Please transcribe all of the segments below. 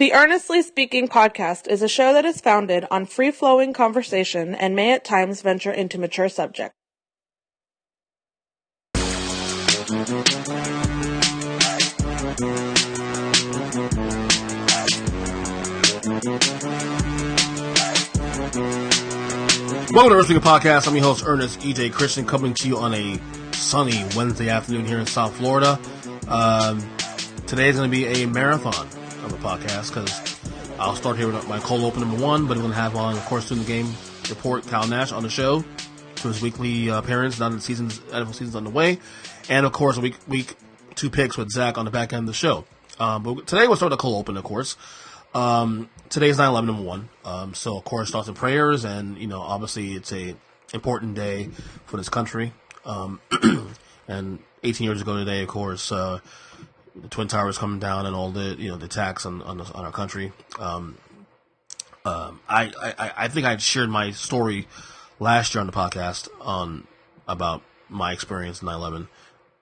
The Earnestly Speaking podcast is a show that is founded on free-flowing conversation and may at times venture into mature subjects. Welcome to Earnestly Podcast. I'm your host, Ernest EJ Christian, coming to you on a sunny Wednesday afternoon here in South Florida. Today is going to be a marathon of a podcast because I'll start here with my cold open number one, but we're going to have on, of course, during the game report, Kyle Nash on the show for his weekly appearance. Now that the NFL season's underway, and of course, week two picks with Zach on the back end of the show. But today we'll start with the cold open, of course. Today is 9/11 number one. So of course, thoughts and prayers, and obviously it's a important day for this country. And 18 years ago today, of course, the Twin Towers coming down and all the the attacks on our country. I think I shared my story last year on the podcast about my experience in 9/11.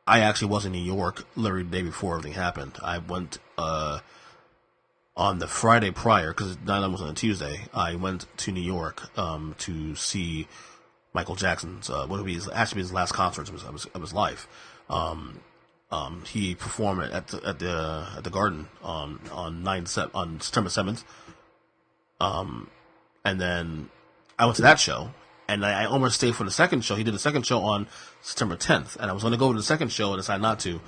I actually was in New York literally the day before everything happened. I went on the Friday prior, because 9/11 was on a Tuesday. I went to New York to see Michael Jackson's what would be his last concert of his life. He performed at the Garden on September 7th. And then I went to that show, and I almost stayed for the second show. He did the second show on September 10th, and I was going to go to the second show and decided not to.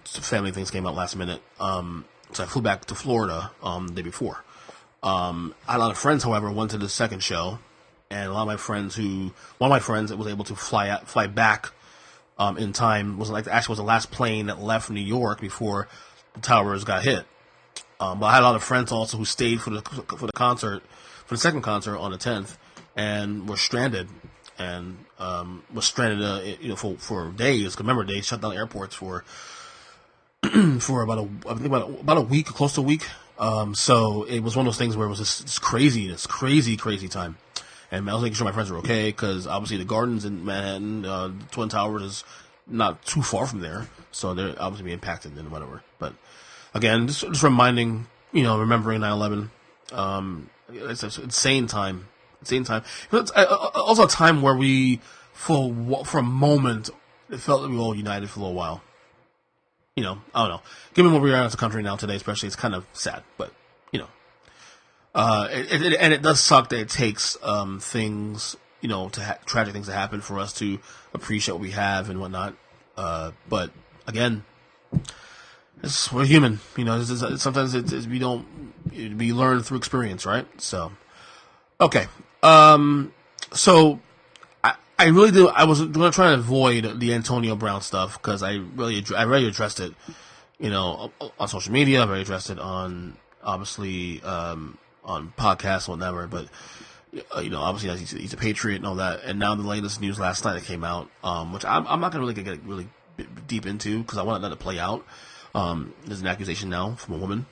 Family things came out last minute. So I flew back to Florida the day before. I had a lot of friends, however, went to the second show, and one of my friends was able to fly back in time. Was the last plane that left New York before the towers got hit. But I had a lot of friends also who stayed for the second concert on the 10th, and were stranded, for days. Remember, they shut down airports for about a week, close to a week. So it was one of those things where it was this crazy time. And I was making sure my friends were okay, because obviously the Gardens in Manhattan, the Twin Towers is not too far from there, so they're obviously being impacted and whatever. But again, just reminding, remembering 9/11. It's an insane time. But it's also a time where we, for a moment, it felt that we were all united for a little while. I don't know. Given where we are as a country now today, especially, it's kind of sad. But and it does suck that it takes things, tragic things to happen for us to appreciate what we have and whatnot. But again, we're human. Sometimes we learn through experience, right? So, okay. So I really do. I was going to try to avoid the Antonio Brown stuff, because I already addressed it, on social media. I've already addressed it on, obviously, on podcasts or whatever. But, obviously he's a Patriot and all that. And now the latest news last night that came out, which I'm not going to get really deep into, because I want to let it play out. There's an accusation now from a woman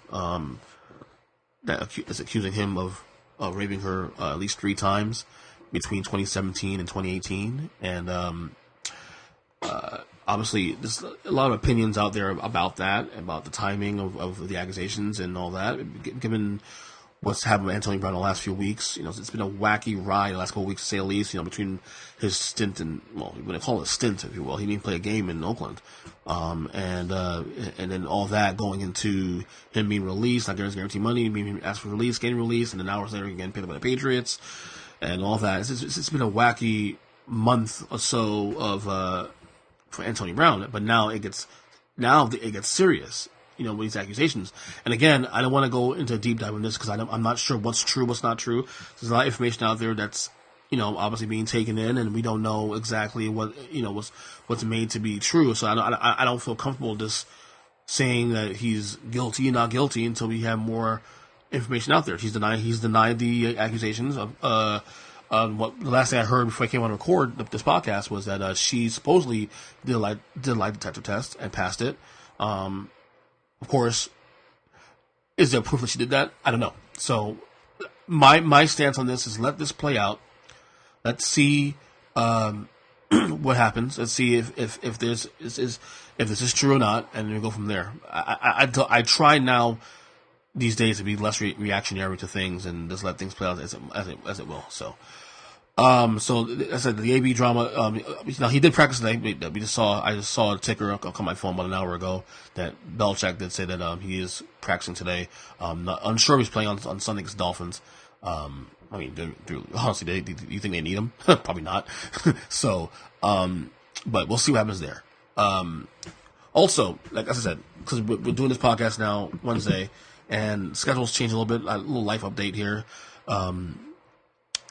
that is accusing him of raping her at least 3 times between 2017 and 2018, and obviously there's a lot of opinions out there about that, about the timing of the accusations and all that, given what's happened with Antonio Brown in the last few weeks. It's been a wacky ride the last couple of weeks, to say the least, between his stint and, well, when they call it a stint, if you will. He didn't play a game in Oakland. And then all that going into him being released, not getting his guarantee money, being asked for release, getting released, and then hours later getting picked up by the Patriots, and all that. It's been a wacky month or so of for Antonio Brown, but now it gets serious, with these accusations. And again, I don't want to go into a deep dive on this, because I'm not sure what's true, what's not true. There's a lot of information out there that's obviously being taken in, and we don't know exactly what what's made to be true. So I don't feel comfortable just saying that he's guilty and not guilty until we have more information out there. He's denied the accusations of what the last thing I heard before I came on to record this podcast was that she supposedly did a lie detector test and passed it. Of course, is there proof that she did that? I don't know. So my stance on this is let this play out. Let's see what happens. Let's see if this is true or not, and then we go from there. I try now these days to be less reactionary to things and just let things play out as it will. So I said the AB drama. Now he did practice today. I just saw a ticker on my phone about an hour ago that Belichick did say that he is practicing today. Not unsure if he's playing on Sunday against Dolphins. I mean, honestly, do you think they need him? Probably not. So, but we'll see what happens there. Also, like as I said, because we're doing this podcast now Wednesday, and schedules change a little bit. A little life update here,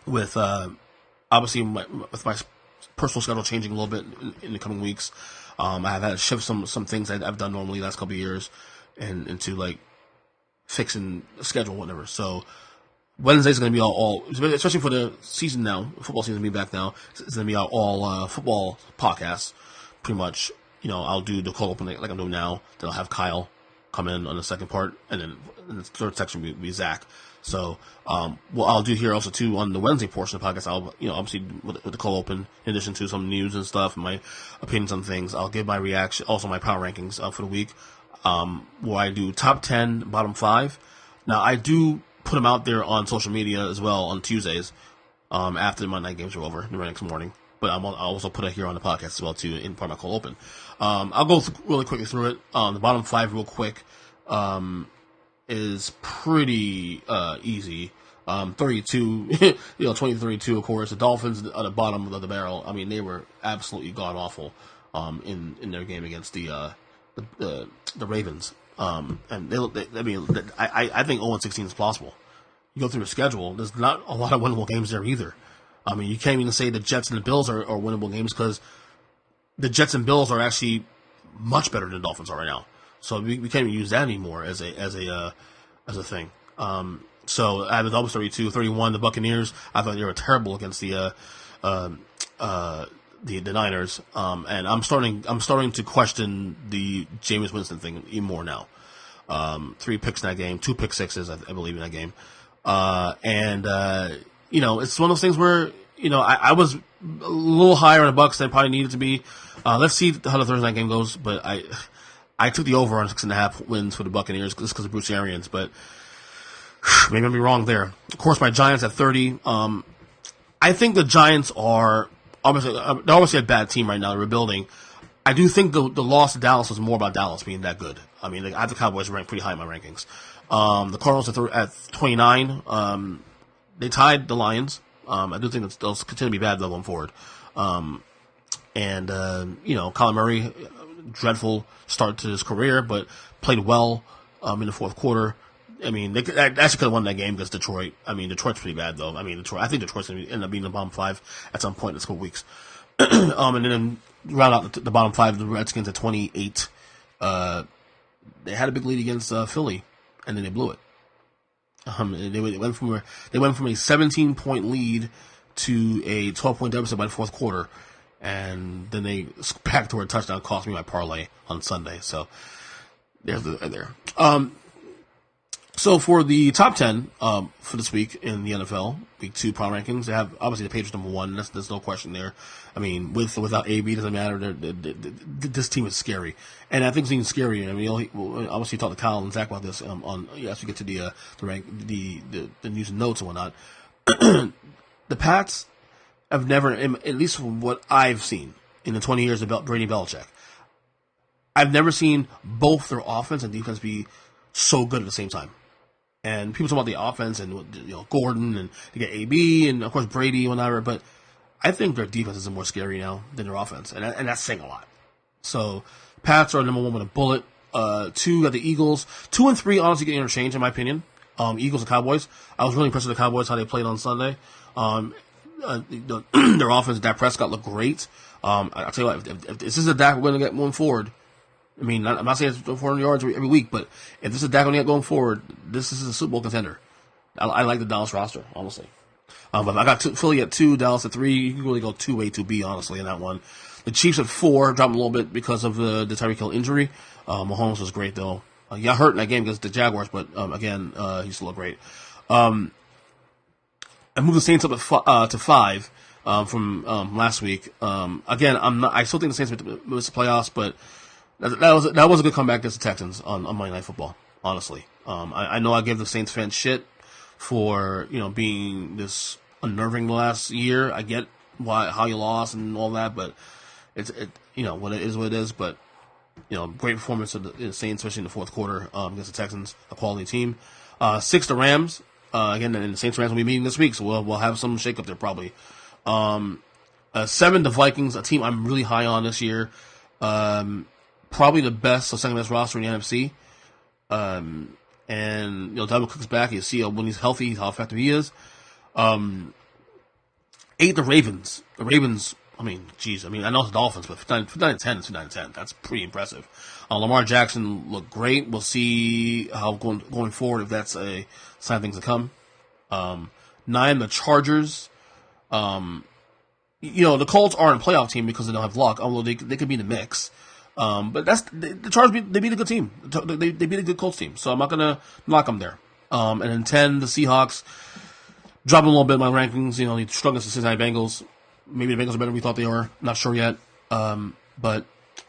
with obviously with my personal schedule changing a little bit in the coming weeks. I have had to shift some things that I've done normally the last couple of years, and into like fixing the schedule, whatever. So Wednesday's going to be all, especially for the season now. Football season will be back now. It's going to be all football podcasts, pretty much. I'll do the cold open like I'm doing now. Then I'll have Kyle come in on the second part, and then in the third section will be Zach. So, what I'll do here also too on the Wednesday portion of the podcast, I'll, obviously with the cold open, in addition to some news and stuff, and my opinions on things, I'll give my reaction, also my power rankings for the week, where I do top 10, bottom 5. Now, I do put them out there on social media as well on Tuesdays, after the Monday night games are over, the next morning. But I'll also put it here on the podcast as well too, in part of my cold open. I'll go really quickly through it. The bottom 5 real quick, is pretty, easy. 32, 20-32, of course. The Dolphins at the bottom of the barrel. I mean, they were absolutely god awful, in their game against the Ravens. And I think 0-16 is possible. You go through the schedule, there's not a lot of winnable games there either. I mean, you can't even say the Jets and the Bills are winnable games, because the Jets and Bills are actually much better than the Dolphins are right now. So we can't even use that anymore as a thing. So I have the Dolphins 32-31. The Buccaneers, I thought they were terrible against the Niners. And I'm starting to question the Jameis Winston thing even more now. 3 picks in that game, 2 pick sixes, I believe, in that game. It's one of those things where, I was a little higher on the Bucs than I probably needed to be. Let's see how the Thursday night game goes, but I took the over on 6.5 wins for the Buccaneers just because of Bruce Arians, but maybe I'll be wrong there. Of course, my Giants at 30. I think the Giants are they're obviously a bad team right now. They're rebuilding. I do think the loss to Dallas was more about Dallas being that good. I mean, I have the Cowboys ranked pretty high in my rankings. The Cardinals at 29. They tied the Lions. I do think they'll continue to be bad though going forward. Kyler Murray, dreadful start to his career, but played well in the fourth quarter. I mean, they actually could have won that game against Detroit. I mean, Detroit's pretty bad though. I mean, I think Detroit's going to end up being in the bottom 5 at some point in the couple weeks. And then round out the bottom 5, the Redskins at 28. They had a big lead against Philly, and then they blew it. They went from a 17-point lead to a 12-point deficit by the fourth quarter, and then they backdoor touchdown cost me my parlay on Sunday. So there's there. So for the top 10 for this week in the NFL, Week 2 power rankings, they have obviously the Patriots number 1. There's no question there. I mean, with or without AB, doesn't matter. This team is scary, and I think it's even scarier. I mean, we'll obviously talk to Kyle and Zach about this as we get to the news and notes and whatnot. The Pats have never, at least from what I've seen in the 20 years of Brady Belichick, I've never seen both their offense and defense be so good at the same time. And people talk about the offense and Gordon and they get AB and of course Brady and whatever, but I think their defense is more scary now than their offense, and that's saying a lot. So Pats are number 1 with a bullet. 2 got the Eagles. 2 and 3 honestly get interchanged in my opinion. Eagles and Cowboys. I was really impressed with the Cowboys how they played on Sunday. Their offense, Dak Prescott looked great. I'll tell you what, if this is a Dak we're going to get moving forward. I mean, I'm not saying it's 400 yards every week, but if this is Dak going forward, this is a Super Bowl contender. I like the Dallas roster, honestly. But I got Philly at 2, Dallas at 3. You can really go 2A, 2B, honestly, in that one. The Chiefs at 4, dropped a little bit because of the Tyreek Hill injury. Mahomes was great, though. He got hurt in that game against the Jaguars, but again, he still looked great. I moved the Saints up to 5 from last week. Again, I still think the Saints missed the playoffs, but that was a good comeback against the Texans on Monday Night Football, honestly. I know I give the Saints fans shit for, being this unnerving the last year. I get how you lost and all that, but what it is. But great performance of the Saints, especially in the fourth quarter against the Texans, a quality team. 6 the Rams. Again, and the Saints Rams will be meeting this week, so we'll have some shake up there probably. 7 the Vikings, a team I'm really high on this year. Probably the best or second best roster in the NFC. And Dalvin Cook's back. You see when he's healthy how effective he is. 8 the Ravens. The Ravens. I know it's the Dolphins, but 9-10 is 9-10. That's pretty impressive. Lamar Jackson looked great. We'll see how going forward if that's a sign of things to come. 9 the Chargers. The Colts aren't a playoff team because they don't have luck, although they could be in the mix. But the Chargers. They beat a good team. They beat a good Colts team, so I'm not gonna knock them there. And then 10 the Seahawks. Dropping a little bit in my rankings. Struggling against the Cincinnati Bengals. Maybe the Bengals are better than we thought they were. Not sure yet. But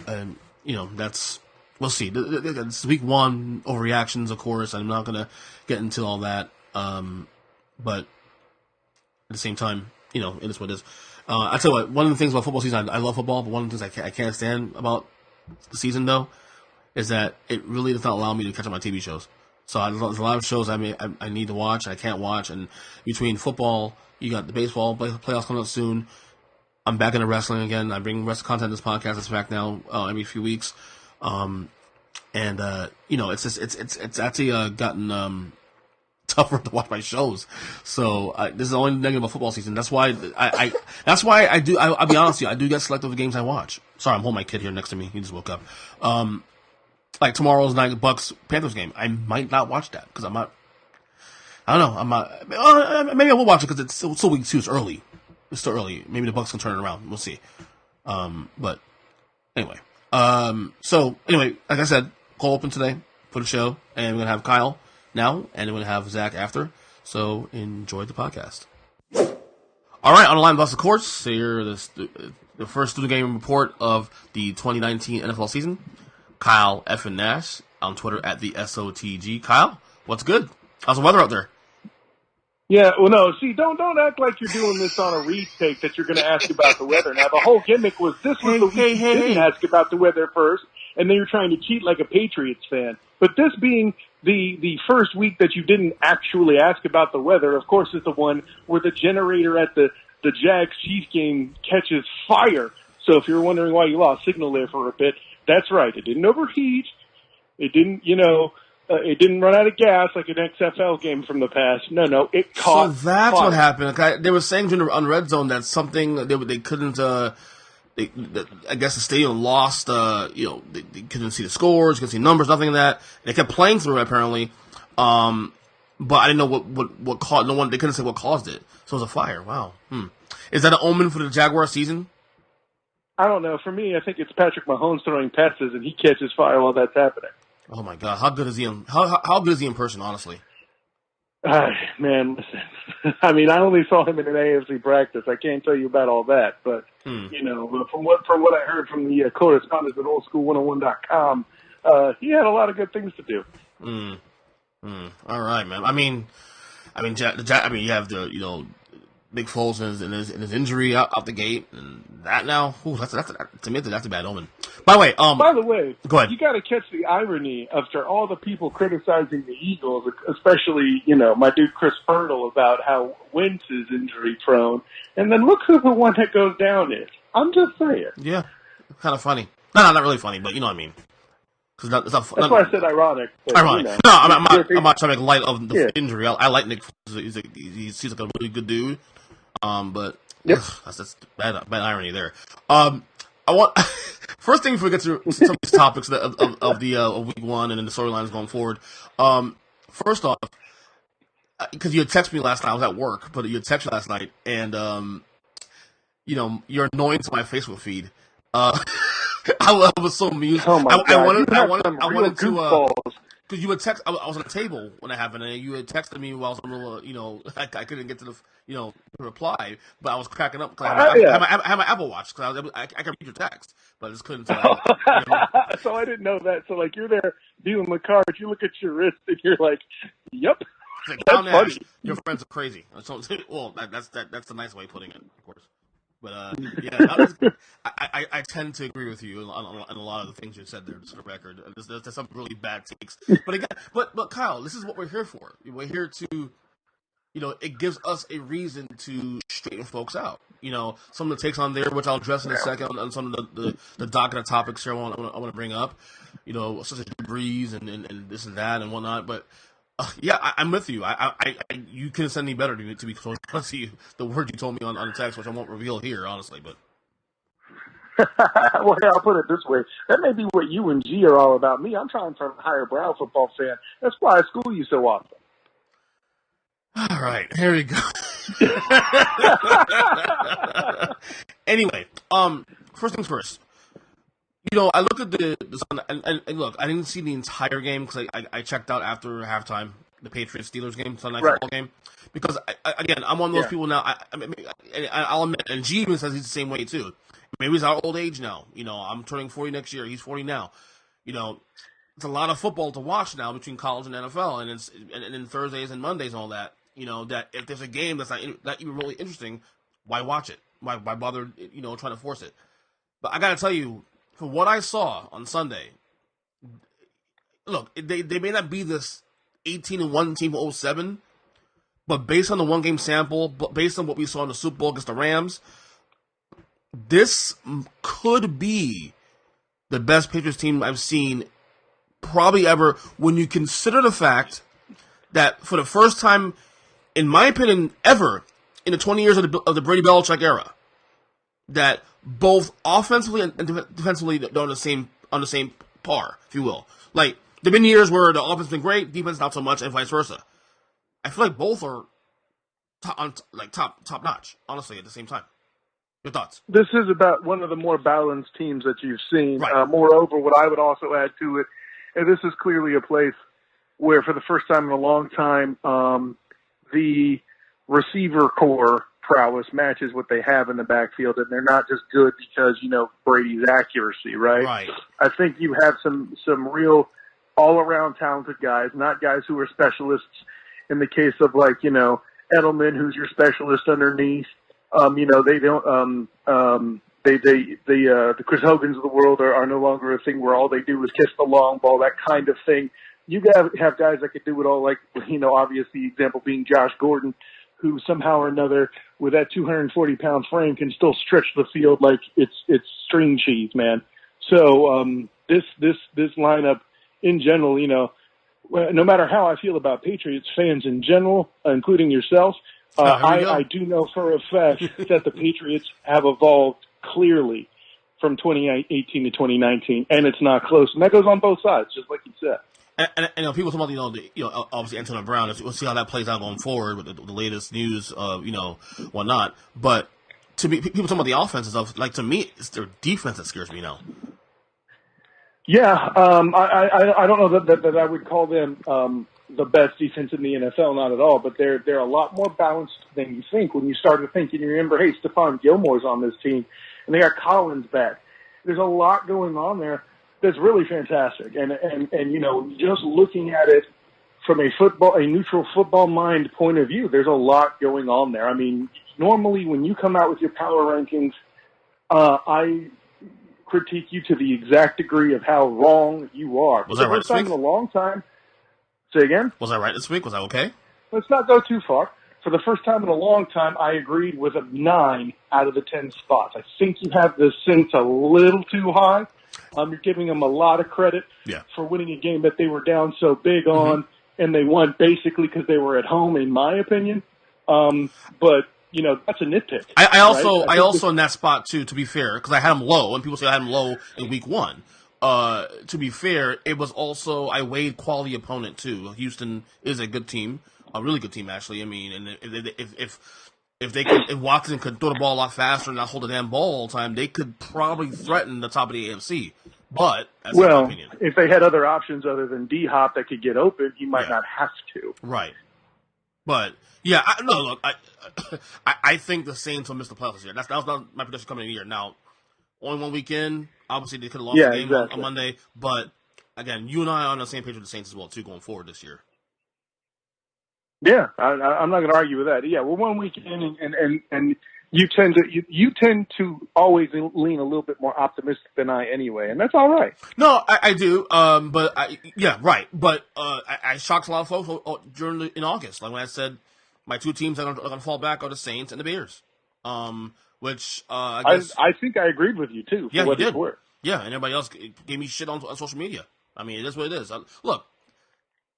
that's we'll see. It's week 1 overreactions, of course. I'm not gonna get into all that. But at the same time, it is what it is. I tell you what. One of the things about football season, I love football, but one of the things I can't stand about the season though is that it really does not allow me to catch up my TV shows. So there's a lot of shows I need to watch, I can't watch, and between football, you got the baseball playoffs coming up soon. I'm back into wrestling again. I bring wrestling content to this podcast. It's back now every few weeks, it's just it's actually gotten tougher to watch my shows. So this is the only negative about football season. That's why I'll be honest with you. I do get selective of the games I watch. Sorry, I'm holding my kid here next to me. He just woke up. Like tomorrow's night Bucks Panthers game, I might not watch that because I'm not. I don't know. I'm not. Maybe I will watch it because it's still week 2. It's early. It's still early. Maybe the Bucks can turn it around. We'll see. But anyway. So anyway, like I said, call open today for the show, and we're gonna have Kyle now, and we're gonna have Zach after. So enjoy the podcast. All right, on the line, Bus of course. Here, the first student game report of the 2019 NFL season. Kyle Nash on Twitter at the SOTG. Kyle, what's good? How's the weather out there? Yeah, well, no, see, don't act like you're doing this on a retake that you're going to ask about the weather. Now, the whole gimmick was the week you didn't ask about the weather first, and then you're trying to cheat like a Patriots fan. But this being the first week that you didn't actually ask about the weather, of course, is the one where the generator at the Jags-Chiefs game catches fire. So if you're wondering why you lost signal there for a bit, that's right. It didn't overheat. It didn't, it didn't run out of gas like an XFL game from the past. No, it caught So that's fire. what happened. Okay, they were saying on Red Zone that something they couldn't. I guess the stadium lost. They couldn't see the scores, couldn't see numbers, nothing of that. They kept playing through it apparently, but I didn't know what caused. No one. They couldn't say what caused it. So it was a fire. Wow. Is that an omen for the Jaguar season? I don't know. For me, I think it's Patrick Mahomes throwing passes and he catches fire while that's happening. Oh my God, how good is he? How good is he in person? Honestly, man, listen. I mean, I only saw him in an AFC practice. I can't tell you about all that, but from what I heard from the correspondents at oldschool101.com, he had a lot of good things to do. All right, man. I mean, you have the Nick Foles and his injury out the gate, and that now, that's to me that's a bad omen. By the way, go ahead. You got to catch the irony after all the people criticizing the Eagles, especially my dude Chris Fertile about how Wentz is injury prone, and then look who the one that goes down is. I'm just saying. Yeah, kind of funny. No, not really funny, but you know what I mean. That's why I said ironic. But, ironic. No, I'm not trying to make light of the injury. I like Nick Foles. He seems like a really good dude. But yep. That's bad irony there. I want first thing before we get to some of these topics of week 1 and then the storylines going forward. First off, because you had texted me last night, I was at work, but you had texted me last night, and you're annoying to my Facebook feed. I was so amused. Oh my God. I wanted to. Because you had I was on a table when it happened, and you had texted me while I was on the, I couldn't get to the, reply, but I was cracking up because I had my Apple Watch because I could read your text, but I just couldn't until I. So I didn't know that. So like you're there dealing with cards, you look at your wrist and you're like, "Yep." Like, Kyle Nash, your friends are crazy. So, well, that's the nice way of putting it, of course. But yeah, I tend to agree with you on a lot of the things you said there. Just for the record, there's some really bad takes. But again, but Kyle, this is what we're here for. We're here to, it gives us a reason to straighten folks out. Some of the takes on there, which I'll address in a second, on some of the docket thtopics here I want to bring up. Such as debris and this and that and whatnot. But yeah, I'm with you. You couldn't send me better to be totally honest with you. The word you told me on the text, which I won't reveal here, honestly, but. Well, I'll put it this way. That may be what you and G are all about. Me, I'm trying to turn a higher brow football fan. That's why I school you so often. All right, here we go. Anyway, first things first. I look at the and look, I didn't see the entire game because I checked out after halftime, the Patriots-Steelers game, Sunday night football game, because again, I'm one of those people now. I'll admit, and G even says he's the same way too. Maybe it's our old age now. I'm turning 40 next year. He's 40 now. It's a lot of football to watch now between college and NFL, and then Thursdays and Mondays and all that. That if there's a game that's not even really interesting, why watch it? Why bother? Trying to force it. But I got to tell you, for what I saw on Sunday, look, they may not be this 18-1 team from 07, but based on the one game sample, based on what we saw in the Super Bowl against the Rams, this could be the best Patriots team I've seen probably ever, when you consider the fact that for the first time, in my opinion, ever in the 20 years of the Brady Belichick era, that both offensively and defensively they're on the same par, if you will. Like, there've been years where the offense has been great, defense not so much, and vice versa. I feel like both are top notch, honestly, at the same time. Your thoughts? This is about one of the more balanced teams that you've seen. Right. Moreover, what I would also add to it, and this is clearly a place where, for the first time in a long time, the receiver core prowess matches what they have in the backfield, and they're not just good because, Brady's accuracy, right? Right. I think you have some real all-around talented guys, not guys who are specialists in the case of, Edelman, who's your specialist underneath. They don't, the Chris Hogans of the world are no longer a thing where all they do is kiss the long ball, that kind of thing. You have guys that could do it all, obvious the example being Josh Gordon, who somehow or another, with that 240-pound frame, can still stretch the field like it's string cheese, man. So this lineup in general, no matter how I feel about Patriots fans in general, including yourself, I do know for a fact that the Patriots have evolved clearly from 2018 to 2019, and it's not close. And that goes on both sides, just like you said. And people talk about obviously Antonio Brown. We'll see how that plays out going forward with the latest news of whatnot. But to me, people talk about the offense and stuff. Like, to me, it's their defense that scares me now. Yeah, I don't know that I would call them the best defense in the NFL, not at all. But they're a lot more balanced than you think when you start to think and you remember, hey, Stephon Gilmore's on this team, and they got Collins back. There's a lot going on there that's really fantastic. And just looking at it from a neutral football mind point of view, there's a lot going on there. I mean, normally when you come out with your power rankings, I critique you to the exact degree of how wrong you are. Was I right this week? In a long time. Say again? Was I right this week? Was I okay? Let's not go too far. For the first time in a long time, I agreed with a 9 out of the 10 spots. I think you have the sense a little too high. You're giving them a lot of credit for winning a game that they were down so big on, and they won basically because they were at home, in my opinion. But that's a nitpick. I also in that spot too. To be fair, because I had them low, and people say I had them low in week 1. To be fair, it was also I weighed quality opponent too. Houston is a good team, a really good team actually. I mean, and if Watson could throw the ball a lot faster and not hold the damn ball all the time, they could probably threaten the top of the AFC. But that's my opinion. If they had other options other than D-Hop that could get open, he might not have to. Right. But yeah, look, I think the Saints will miss the playoffs this year. That was not my prediction coming in the year. Now, only one weekend. Obviously, they could have lost the game on Monday. But again, you and I are on the same page with the Saints as well too going forward this year. Yeah, I'm not going to argue with that. Yeah, we're 1 week in, and you tend to always lean a little bit more optimistic than I anyway, and that's all right. No, I do. Right. But I shocked a lot of folks in August, like when I said my two teams that are going to fall back are the Saints and the Bears. Which I guess I think I agreed with you too. Yeah, you did. Yeah, and everybody else gave me shit on social media. I mean, it is what it is. Look.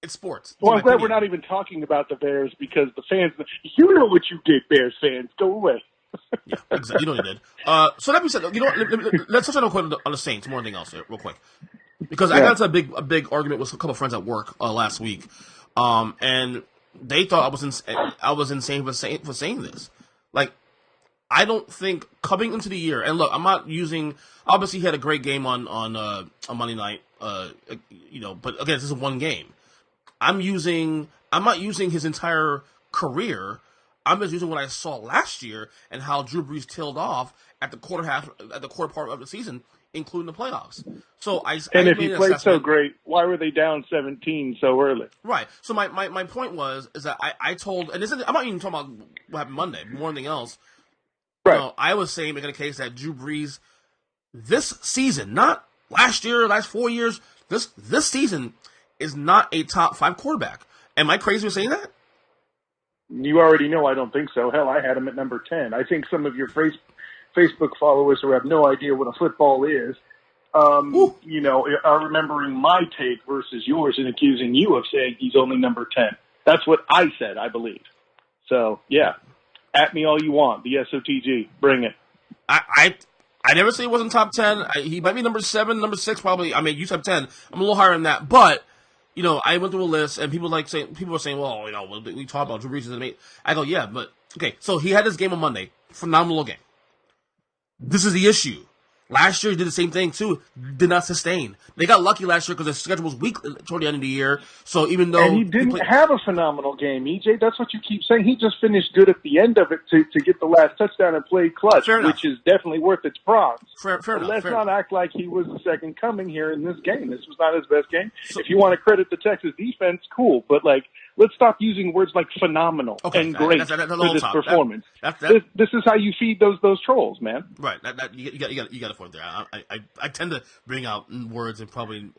It's sports. Well, I'm glad we're not even talking about the Bears because the fans, you know what you did, Bears fans. Go away. Yeah, exactly. You know what you did. So that being said, you know what? Let's touch on the Saints more than anything else, real quick, because I got into a big argument with a couple of friends at work last week, and they thought I was insane for saying this. Like, I don't think coming into the year, and look, I'm not using. Obviously, he had a great game on Monday night. But again, this is one game. I'm not using his entire career. I'm just using what I saw last year and how Drew Brees tailed off at the quarter part of the season, including the playoffs. So if he played so great, why were they down 17 so early? Right. So my point is that I told, and I'm not even talking about what happened Monday, more than anything else. Right. I was saying, making a case that Drew Brees this season, not last year, last 4 years, this season is not a top 5 quarterback. Am I crazy for saying that? You already know I don't think so. Hell, I had him at number 10. I think some of your Facebook followers who have no idea what a football is, are remembering my take versus yours and accusing you of saying he's only number 10. That's what I said, I believe. So, yeah. At me all you want. The SOTG. Bring it. I never say he wasn't top 10. He might be number 7, number 6 probably. I mean, you said 10. I'm a little higher than that. But, I went through a list, and people were saying, well, we talk about Drew Brees as an 8. I go, yeah, but, okay, so he had this game on Monday. Phenomenal game. This is the issue. Last year, he did the same thing, too. Did not sustain. They got lucky last year because their schedule was weak toward the end of the year. So even though... And he didn't have a phenomenal game, EJ. That's what you keep saying. He just finished good at the end of it to get the last touchdown and play clutch, which is definitely worth its props. Fair enough. Let's not act like he was the second coming here in this game. This was not his best game. So, if you want to credit the Texas defense, cool. But, let's stop using words like phenomenal and great for this performance. This is how you feed those trolls, man. Right. You got a point there. I tend to bring out words and probably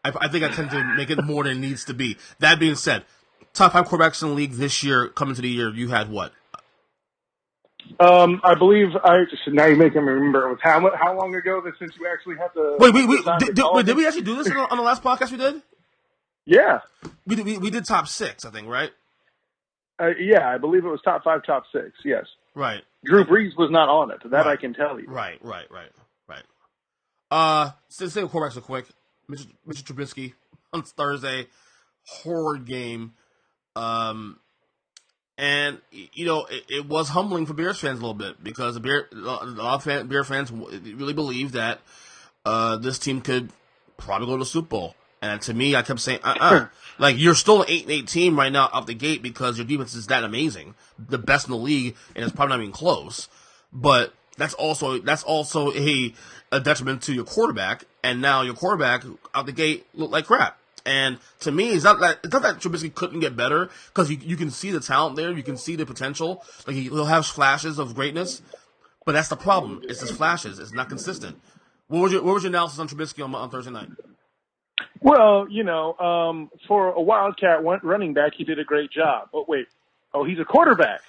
I think I tend to make it more than it needs to be. That being said, top 5 quarterbacks in the league this year, coming to the year, you had what? I believe now you're making me remember. It was how long ago that since you actually had to did we actually do this on the last podcast we did? Yeah. We did top 6, I think, right? Yeah, I believe it was top 5, top 6, yes. Right. Drew Brees was not on it. That I can tell you. Right. Say the quarterbacks real quick. Mitchell Trubisky on Thursday. Horrid game. And, it was humbling for Bears fans a little bit because a lot of Bear fans really believe that this team could probably go to the Super Bowl. And to me, I kept saying, you're still an 8-8 team right now out the gate because your defense is that amazing, the best in the league, and it's probably not even close. But that's also a detriment to your quarterback, and now your quarterback out the gate looked like crap. And to me, it's not that Trubisky couldn't get better because you can see the talent there, you can see the potential. Like he'll have flashes of greatness, but that's the problem. It's just flashes. It's not consistent. What was your analysis on Trubisky on Thursday night? Well, for a Wildcat running back, he did a great job. But wait, he's a quarterback.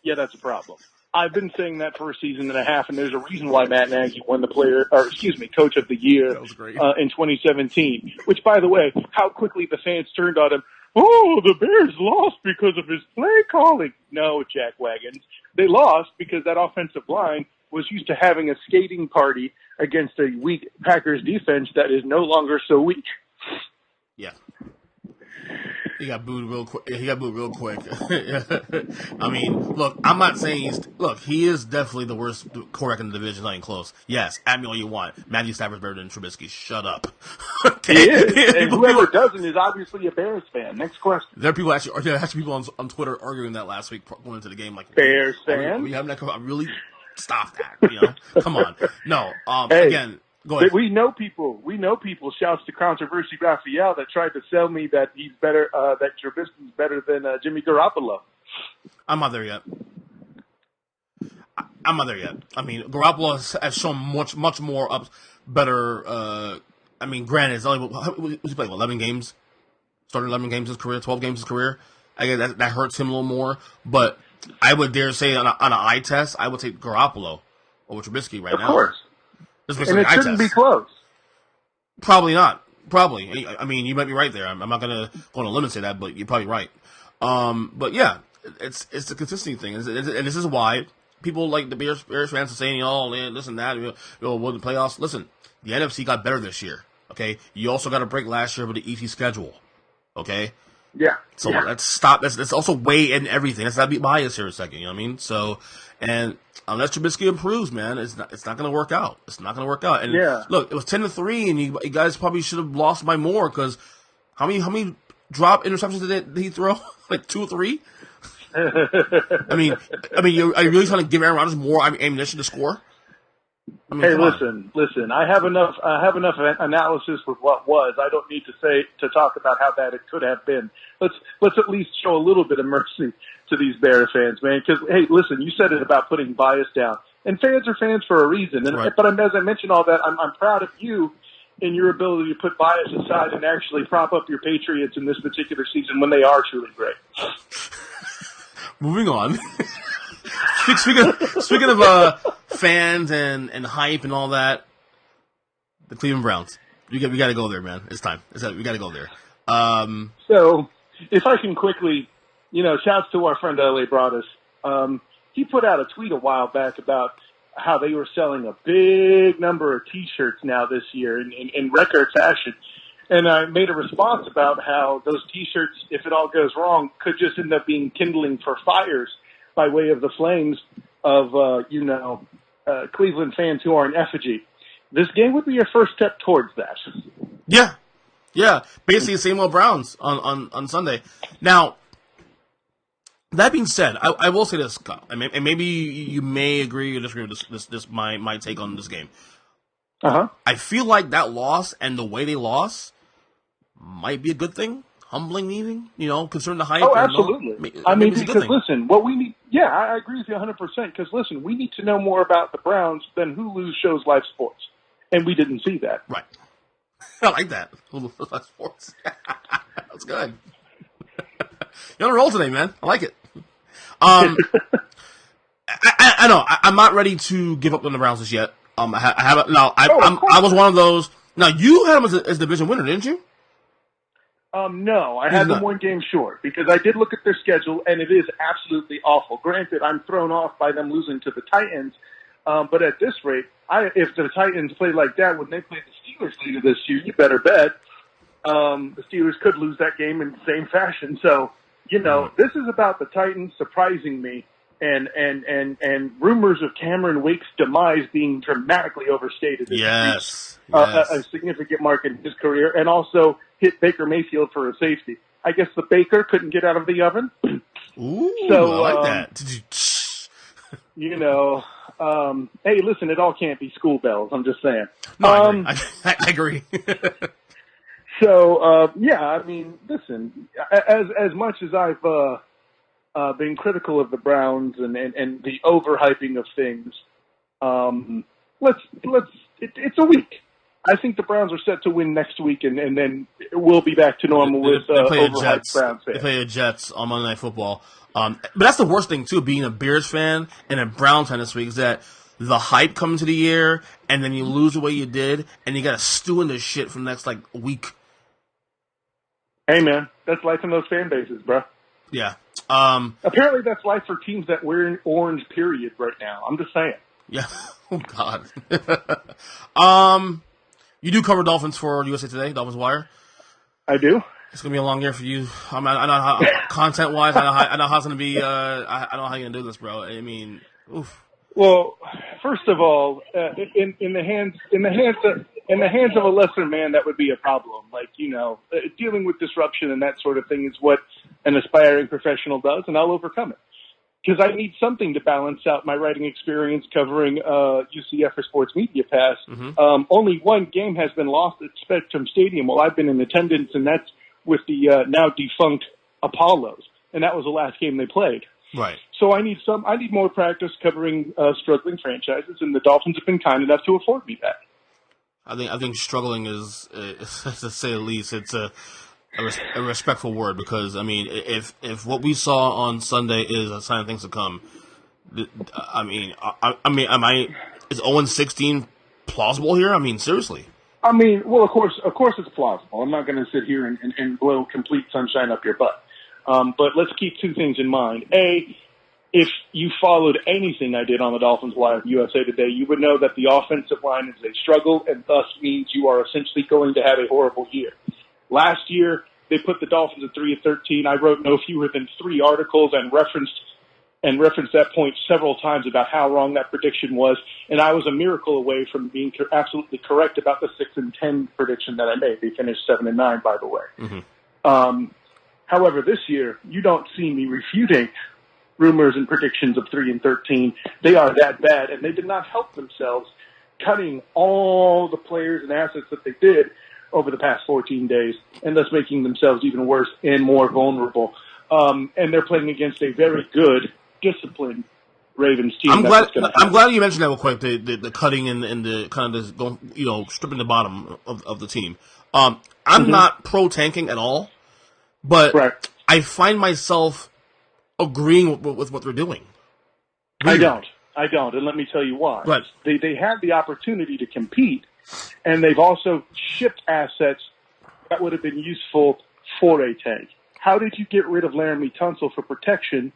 Yeah, that's a problem. I've been saying that for a season and a half, and there's a reason why Matt Nagy won Coach of the Year in 2017. Which, by the way, how quickly the fans turned on him. Oh, the Bears lost because of his play calling. No, Jack Wagons. They lost because that offensive line was used to having a skating party against a weak Packers defense that is no longer so weak. Yeah. He got booed real quick. I mean, look, I'm not saying he is definitely the worst quarterback in the division, not even close. Yes, at me all you want. Matthew Stafford's better than Trubisky. Shut up. Okay? He is. And whoever doesn't is obviously a Bears fan. Next question. There are people on Twitter arguing that last week going into the game. Like, Bears fan? Are we having that? Really? Stop that. Come on. No. Hey. Again. Go ahead. We know people. Shouts to Controversy Raphael that tried to sell me that he's better. That Trubisky's better than Jimmy Garoppolo. I'm not there yet. I mean, Garoppolo has shown much more better. I mean, granted, it's only he played 11 games, started 11 games his career, 12 games his career. I guess that hurts him a little more. But I would dare say on an eye test, I would take Garoppolo over Trubisky right now. Of course. And it shouldn't be close. Probably not. Probably. I mean, you might be right there. I'm not going to go on a limb and say that, but you're probably right. But yeah, it's the consistency thing. And this is why people like the Bears fans are saying, oh, man, this and that, the playoffs. Listen, the NFC got better this year, okay? You also got a break last year with the easy schedule, okay? Yeah. So let's stop. Let's also weigh in everything. Let's not be biased here a second, you know what I mean? So, and unless Trubisky improves, man, it's not going to work out. It's not going to work out. And look, it was 10-3, and you guys probably should have lost by more because how many drop interceptions did he throw? Like 2 or 3? I mean, are you really trying to give Aaron Rodgers more ammunition to score? I mean, hey, listen. I have enough analysis with what was. I don't need to talk about how bad it could have been. Let's at least show a little bit of mercy to these Bears fans, man. Because hey, listen, you said it about putting bias down, and fans are fans for a reason. And, right. But as I mentioned all that, I'm proud of you in your ability to put bias aside and actually prop up your Patriots in this particular season when they are truly great. Moving on. Speaking of fans and hype and all that, the Cleveland Browns. We got to go there, man. It's time. We got to go there. So, if I can quickly, shouts to our friend L.A. Broadus. He put out a tweet a while back about how they were selling a big number of T-shirts now this year in record fashion. And I made a response about how those T-shirts, if it all goes wrong, could just end up being kindling for fires by way of the flames of, Cleveland fans who are in effigy. This game would be your first step towards that. Yeah. Basically the same old Browns on Sunday. Now, that being said, I will say this, and maybe you may agree or disagree with this my take on this game. Uh-huh. I feel like that loss and the way they lost might be a good thing. Humbling even, concerning the hype. Oh, absolutely. Because listen, what we need, I agree with you 100%, because listen, we need to know more about the Browns than Hulu shows live sports. And we didn't see that. Right. I like that. Hulu shows live sports. That's good. You're on a roll today, man. I like it. I know. I'm not ready to give up on the Browns just yet. I was one of those. Now, you had them as division winner, didn't you? No, I had them one game short because I did look at their schedule and it is absolutely awful. Granted, I'm thrown off by them losing to the Titans, but at this rate, if the Titans play like that when they play the Steelers later this year, you better bet the Steelers could lose that game in the same fashion. So, this is about the Titans surprising me and rumors of Cameron Wake's demise being dramatically overstated. Yes. A significant mark in his career, and also hit Baker Mayfield for a safety. I guess the baker couldn't get out of the oven. Ooh, so, I like that. Hey, listen, it all can't be school bells. I'm just saying. No, I agree. So, listen, as much as I've been critical of the Browns and the overhyping of things, it's a week. I think the Browns are set to win next week, and then we'll be back to normal with overhyped Browns fans. They play the Jets on Monday Night Football. But that's the worst thing, too, being a Bears fan and a Browns fan this week, is that the hype comes to the year, and then you lose the way you did, and you got to stew in this shit for the next, week. Hey, man, that's life in those fan bases, bro. Yeah. Apparently that's life for teams that wear an orange period right now. I'm just saying. Yeah. Oh, God. You do cover Dolphins for USA Today, Dolphins Wire. I do. It's gonna be a long year for you. I know how content-wise, I know how it's gonna be. I know how you're gonna do this, bro. I mean, oof. Well, first of all, in the hands of a lesser man, that would be a problem. Like, dealing with disruption and that sort of thing is what an aspiring professional does, and I'll overcome it. Because I need something to balance out my writing experience covering UCF for Sports Media Pass. Mm-hmm. Only one game has been lost at Spectrum Stadium while I've been in attendance, and that's with the now defunct Apollos, and that was the last game they played. Right. So I need more practice covering struggling franchises, and the Dolphins have been kind enough to afford me that. I think struggling is to say the least. It's a respectful word, because I mean, if what we saw on Sunday is a sign of things to come, I mean, is 0-16 plausible here? I mean, seriously. I mean, well, of course it's plausible. I'm not going to sit here and blow complete sunshine up your butt. But let's keep two things in mind. A, if you followed anything I did on the Dolphins Live USA Today, you would know that the offensive line is a struggle, and thus means you are essentially going to have a horrible year. Last year, they put the Dolphins at 3-13. I wrote no fewer than 3 articles and referenced that point several times about how wrong that prediction was, and I was a miracle away from being absolutely correct about the 6-10 prediction that I made. They finished 7-9, by the way. Mm-hmm. However, this year, you don't see me refuting rumors and predictions of 3-13. They are that bad, and they did not help themselves cutting all the players and assets that they did over the past 14 days, and thus making themselves even worse and more vulnerable. And they're playing against a very good, disciplined Ravens team. I'm glad you mentioned that real quick. The cutting and the kind of going, stripping the bottom of the team. I'm not pro tanking at all, but right. I find myself agreeing with what they're doing. Weird. I don't, and let me tell you why. Right. They had the opportunity to compete, and they've also shipped assets that would have been useful for a tank. How did you get rid of Laramie Tunsil for protection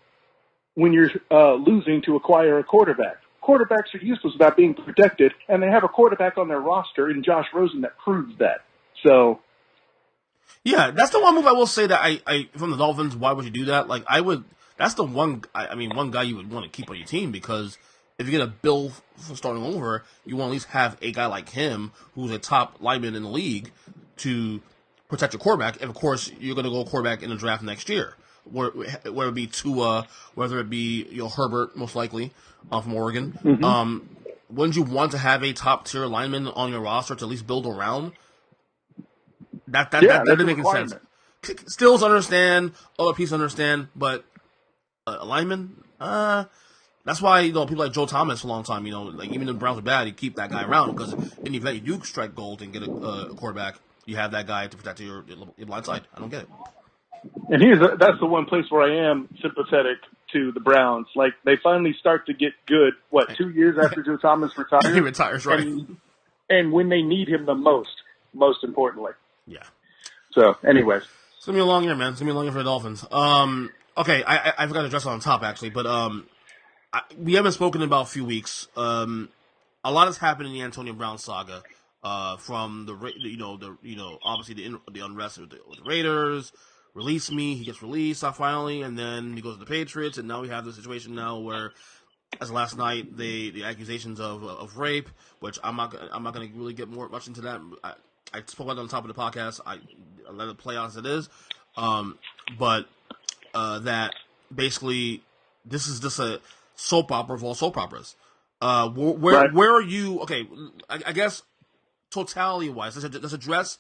when you're losing to acquire a quarterback? Quarterbacks are useless without being protected, and they have a quarterback on their roster in Josh Rosen that proves that. So, yeah, that's the one move I will say that I from the Dolphins. Why would you do that? Like, that's the one. One guy you would want to keep on your team, because if you get a bill for starting over, you want to at least have a guy like him, who's a top lineman in the league, to protect your quarterback. And of course, you're going to go quarterback in the draft next year, whether it be Tua, whether it be Herbert, most likely from Oregon. Mm-hmm. Wouldn't you want to have a top tier lineman on your roster to at least build around? That doesn't make any sense. Stills understand, other pieces understand, but a lineman, that's why people like Joe Thomas for a long time. Like even if the Browns are bad, you keep that guy around, because in the event you do strike gold and get a quarterback, you have that guy to protect your blind side. I don't get it. And that's the one place where I am sympathetic to the Browns. Like, they finally start to get good. 2 years after Joe Thomas retires? He retires, right? And when they need him the most importantly. Yeah. So, anyways. It's going to be a long year, man. It's going to be a long year for the Dolphins. Okay, I forgot to address it on top, actually, but we haven't spoken in about a few weeks. A lot has happened in the Antonio Brown saga, from obviously the unrest with the Raiders, release me, he gets released finally, and then he goes to the Patriots, and now we have the situation now where, as last night, the accusations of rape, which I'm not going to really get much into that. I spoke about it on top of the podcast. I let it play out as it is. But that basically this is just a soap opera of all soap operas. Where are you? Okay, I guess totality wise, let's address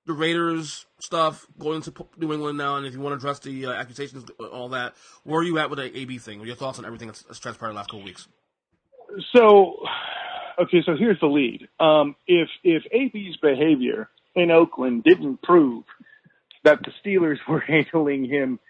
the Raiders stuff going to New England now, and if you want to address the accusations, all that. Where are you at with the AB thing? What are your thoughts on everything that's transpired the last couple of weeks? So here's the lead. If AB's behavior in Oakland didn't prove that the Steelers were handling him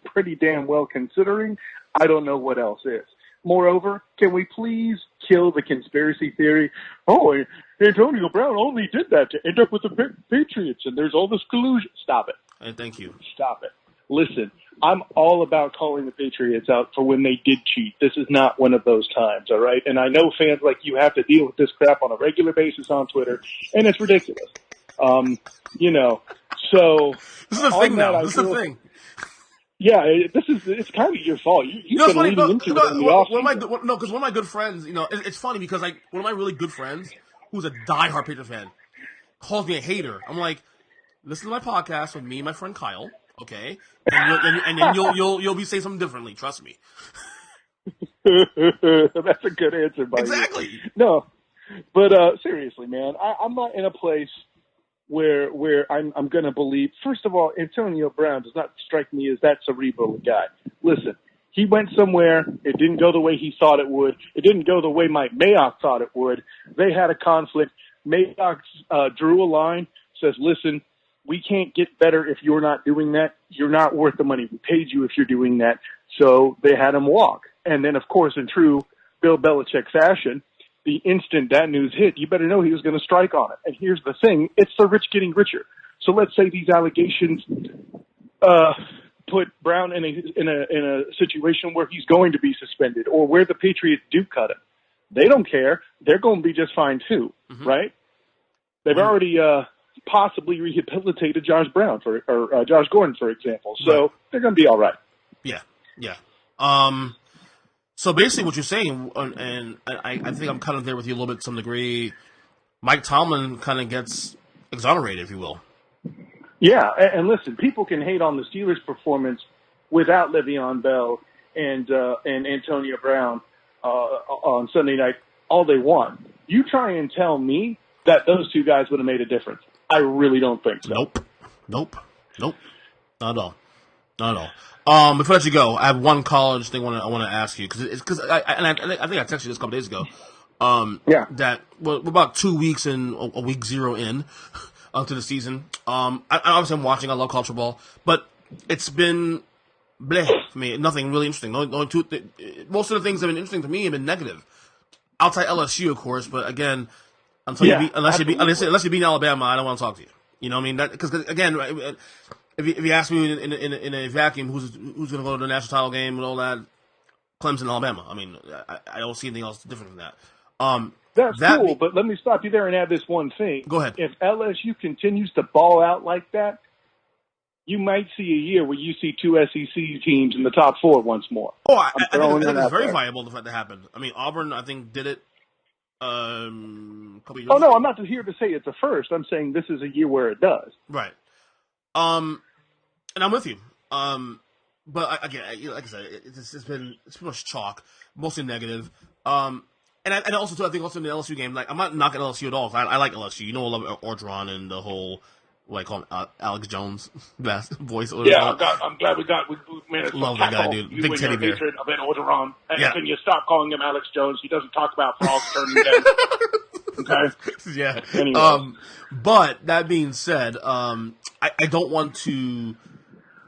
pretty damn well considering, I don't know what else is. Moreover, can we please kill the conspiracy theory? Oh, Antonio Brown only did that to end up with the Patriots, and there's all this collusion. Stop it. And thank you. Stop it. Listen, I'm all about calling the Patriots out for when they did cheat. This is not one of those times, all right? And I know fans like you have to deal with this crap on a regular basis on Twitter, and it's ridiculous. So this is the thing now. This is the thing. Yeah, it's kind of your fault. You've been leading into it in the offseason. Because one of my good friends, it's funny because like one of my really good friends, who's a diehard Patriots fan, calls me a hater. I'm like, listen to my podcast with me and my friend Kyle, okay, and then you'll be saying something differently. Trust me. That's a good answer, by exactly. You. No, but seriously, man, I'm not in a place where I'm going to believe. First of all, Antonio Brown does not strike me as that cerebral guy. Listen, he went somewhere. It didn't go the way he thought it would. It didn't go the way Mike Mayock thought it would. They had a conflict. Mayock drew a line, says, listen, we can't get better if you're not doing that. You're not worth the money we paid you if you're doing that. So they had him walk. And then, of course, in true Bill Belichick fashion, the instant that news hit, you better know he was going to strike on it. And here's the thing, it's the rich getting richer. So let's say these allegations put Brown in a situation where he's going to be suspended or where the Patriots do cut him. They don't care. They're going to be just fine too, right? They've already possibly rehabilitated Josh Gordon, for example. So they're going to be all right. Yeah. So basically what you're saying, and I think I'm kind of there with you a little bit to some degree, Mike Tomlin kind of gets exonerated, if you will. Yeah, and listen, people can hate on the Steelers' performance without Le'Veon Bell and Antonio Brown on Sunday night all they want. You try and tell me that those two guys would have made a difference. I really don't think so. Nope. Not at all. Before I let you go, I have one college thing I want to ask you because I think I texted you this a couple days ago. That we're about 2 weeks in, a week 0 in to the season. Obviously I'm watching. I love college football, but it's been bleh for me. Nothing really interesting. Most of the things that have been interesting to me have been negative. Outside LSU, of course, but again, unless you beat Alabama, I don't want to talk to you. You know what I mean? Because again. If you ask me in a vacuum, who's going to go to the national title game and all that, Clemson, Alabama. I mean, I don't see anything else different from that. That's cool, but let me stop you there and add this one thing. Go ahead. If LSU continues to ball out like that, you might see a year where you see two SEC teams in the top 4 once more. Oh, I think it's very viable the fact that happened. I mean, Auburn, I think, did it a couple years ago. No, I'm not here to say it's a first. I'm saying this is a year where it does. Right. And I'm with you. But again, like I said, it's pretty much chalk, mostly negative. And also too, I think also in the LSU game, like I'm not knocking LSU at all. I like LSU. You know, I love Orgeron and the whole what I call him, Alex Jones voice. Yeah, I'm glad we managed to love that guy, dude. Big teddy bear. Of Ed Orgeron. And can you stop calling him Alex Jones? He doesn't talk about frogs turning dead. Okay. Yeah. Anyway. But that being said, I don't want to,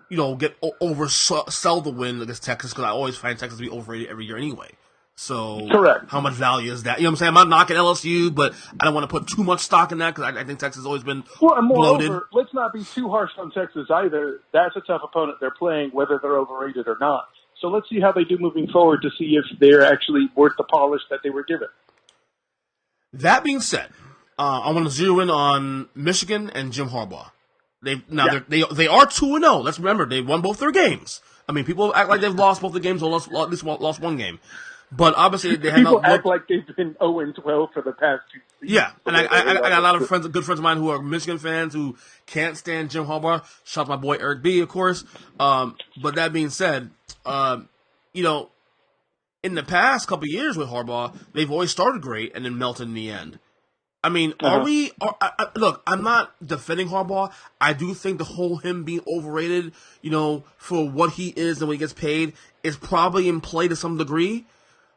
get oversell the win against Texas because I always find Texas to be overrated every year anyway. So, correct. How much value is that? You know what I'm saying? I'm not knocking LSU, but I don't want to put too much stock in that because I think Texas has always been and moreover, bloated. Let's not be too harsh on Texas either. That's a tough opponent they're playing, whether they're overrated or not. So let's see how they do moving forward to see if they're actually worth the polish that they were given. That being said, I want to zero in on Michigan and Jim Harbaugh. They are 2-0. Let's remember they won both their games. I mean, people act like they've lost both the games or at least lost one game. But obviously they have people act like they've been 0-12 for the past 2 seasons. Yeah, and I got a lot of good friends of mine who are Michigan fans who can't stand Jim Harbaugh. Shout out to my boy Eric B, of course. But that being said, in the past couple of years with Harbaugh, they've always started great and then melted in the end. I mean, look, I'm not defending Harbaugh. I do think the whole him being overrated, for what he is and what he gets paid is probably in play to some degree.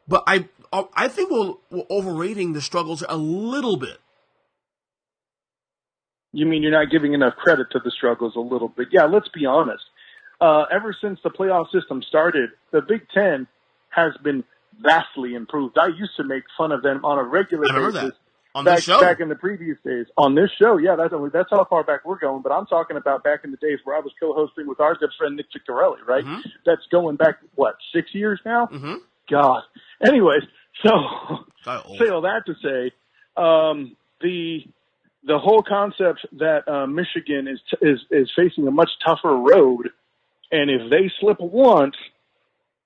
But I think we're overrating the struggles a little bit. You mean you're not giving enough credit to the struggles a little bit? Yeah, let's be honest. Ever since the playoff system started, the Big Ten has been vastly improved. I used to make fun of them on a regular basis. That. On this show? Back in the previous days. On this show, yeah, that's how far back we're going. But I'm talking about back in the days where I was co-hosting with our good friend Nick Ciccarelli, right? Mm-hmm. That's going back, 6 years now? Mm-hmm. God. Anyways, so say all that to say, the whole concept that Michigan is facing a much tougher road, and if they slip once,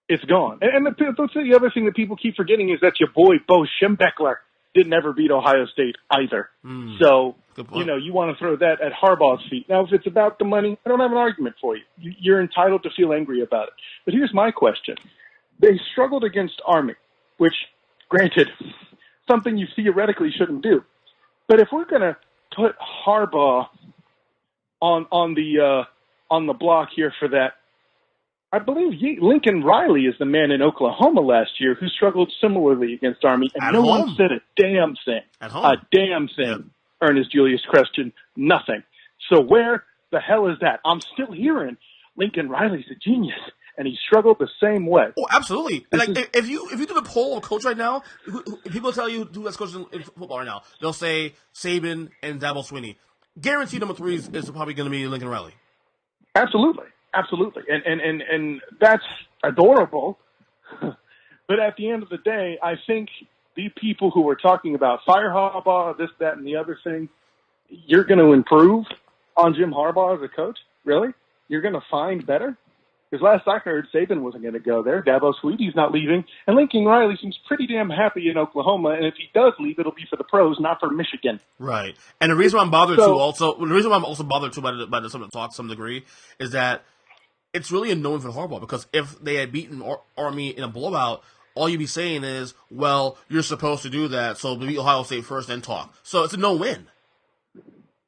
it's gone. And the other thing that people keep forgetting is that your boy Bo Schembechler didn't ever beat Ohio State either. So, you want to throw that at Harbaugh's feet. Now, if it's about the money, I don't have an argument for you. You're entitled to feel angry about it. But here's my question. They struggled against Army, which, granted, something you theoretically shouldn't do. But if we're going to put Harbaugh on the block here for that, I believe Lincoln Riley is the man in Oklahoma last year who struggled similarly against Army, and no one said a damn thing. A damn thing. Yep. Ernest Julius Christian, nothing. So where the hell is that? I'm still hearing Lincoln Riley's a genius, and he struggled the same way. Oh, absolutely. If you do the poll of coach right now, if people tell you who that's coach in football right now, they'll say Saban and Dabo Swinney. Guaranteed number 3 is probably going to be Lincoln Riley. Absolutely. Absolutely. And that's adorable. But at the end of the day, I think the people who are talking about fire Harbaugh, this, that, and the other thing, you're going to improve on Jim Harbaugh as a coach? Really? You're going to find better? Because last I heard, Saban wasn't going to go there. Dabo Swinney's not leaving. And Lincoln Riley seems pretty damn happy in Oklahoma. And if he does leave, it'll be for the pros, not for Michigan. Right. And the reason why I'm bothered by some of the talk to some degree is that it's really annoying for Harbaugh, because if they had beaten Army in a blowout, all you'd be saying is, well, you're supposed to do that, so beat Ohio State first, then talk. So it's a no-win.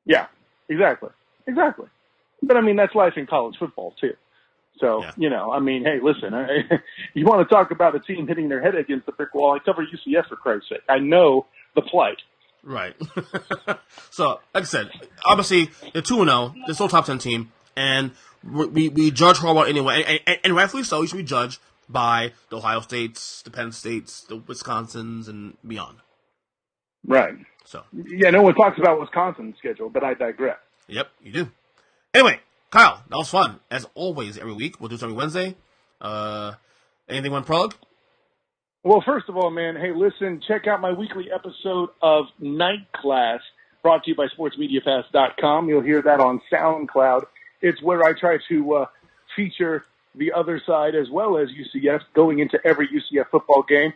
Yeah, exactly. But, I mean, that's life in college football, too. So, hey, listen, you want to talk about a team hitting their head against the brick wall, I cover UCF for Christ's sake. I know the plight. Right. So, like I said, obviously, they're 2-0. They're still a top 10 team, and we judge Harbaugh anyway, and rightfully so. You should be judged by the Ohio States, the Penn States, the Wisconsins, and beyond. Right. So. Yeah, no one talks about Wisconsin's schedule, but I digress. Yep, you do. Anyway, Kyle, that was fun. As always, every week. We'll do something Wednesday. Anything want to plug? Well, first of all, man, hey, listen, check out my weekly episode of Night Class, brought to you by sportsmediafast.com. You'll hear that on SoundCloud. It's where I try to feature the other side as well as UCF, going into every UCF football game.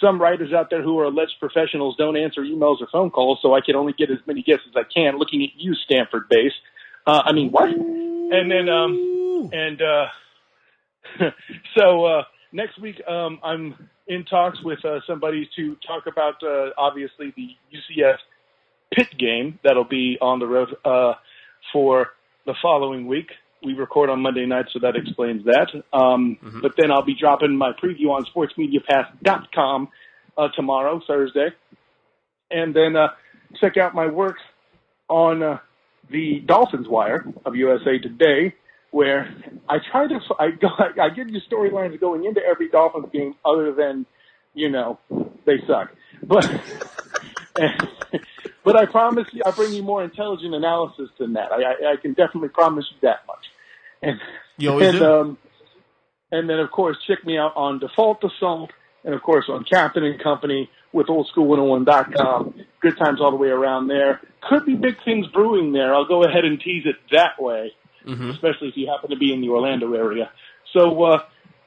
Some writers out there who are alleged professionals don't answer emails or phone calls, so I can only get as many guests as I can looking at you, Stanford base. What? And then, so next week I'm in talks with somebody to talk about, obviously, the UCF Pitt game that'll be on the road for the following week. We record on Monday night, so that explains that. But then I'll be dropping my preview on sportsmediapass.com tomorrow, Thursday. And then check out my works on the Dolphins Wire of USA Today, where I give you storylines going into every Dolphins game other than, they suck. But I promise you, I'll bring you more intelligent analysis than that. I can definitely promise you that much. And then, of course, check me out on Default Assault, and, of course, on Captain and Company with oldschool101.com. Good times all the way around there. Could be big things brewing there. I'll go ahead and tease it that way, especially if you happen to be in the Orlando area. So,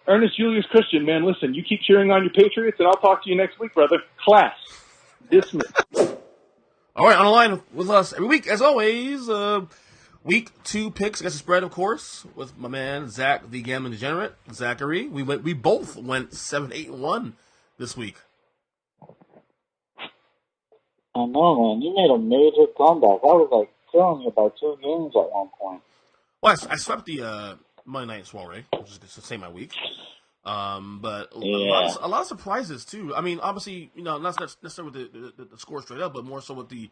Ernest Julius Christian, man, listen, you keep cheering on your Patriots, and I'll talk to you next week, brother. Class dismissed. All right, on the line with us every week, as always, week 2 picks against the spread, of course, with my man Zack The Gambling Degenerate. Zachary, we both went 7-8-1 this week. I know, man. You made a major comeback. I was killing you by 2 games at one point. Well, I swept the Monday Night Soiree, which is to say my week. But a lot of surprises too. I mean, obviously, not necessarily with the score straight up, but more so with the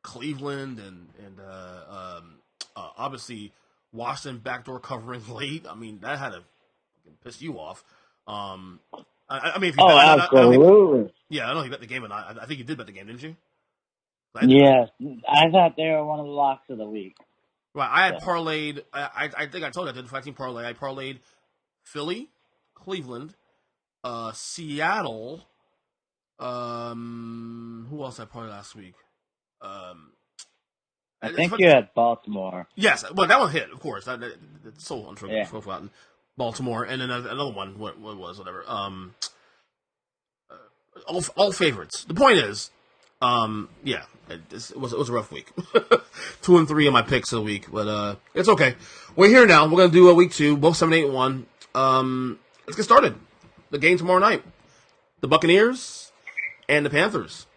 Cleveland and obviously Washington backdoor covering late. I mean, that had to piss you off. I mean, if you absolutely. I don't know if you bet the game or not. I think you did bet the game, didn't you? Yes, I thought they were one of the locks of the week. Right, I had parlayed. I think I told you I did the 5-team parlay. I parlayed Philly, Cleveland, Seattle. Who else I parlayed last week? I think you had Baltimore. Yes, well, that one hit, of course. It's so untrue. Yeah. So forgotten. Baltimore, and then another one. What was whatever? All favorites. The point is, yeah, it was a rough week. 2-3 on my picks of the week, but it's okay. We're here now. We're gonna do week 2, both 7-8-1. Let's get started. The game tomorrow night: the Buccaneers and the Panthers.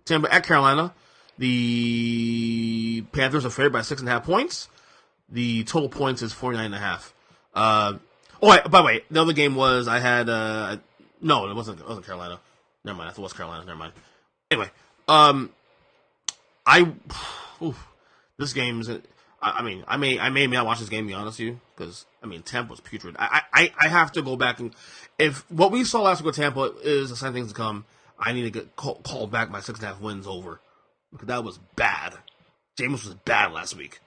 Tampa at Carolina. The Panthers are favored by 6.5 points. The total points is 49.5. By the way, the other game was I had no, it wasn't Carolina. Never mind, I thought it was Carolina. Never mind. Anyway, this game is. I mean, I may not watch this game, to be honest with you, because Tampa was putrid. I have to go back and if what we saw last week with Tampa is the same things to come, I need to get called back my 6.5 wins over. Because that was bad. Jameis was bad last week.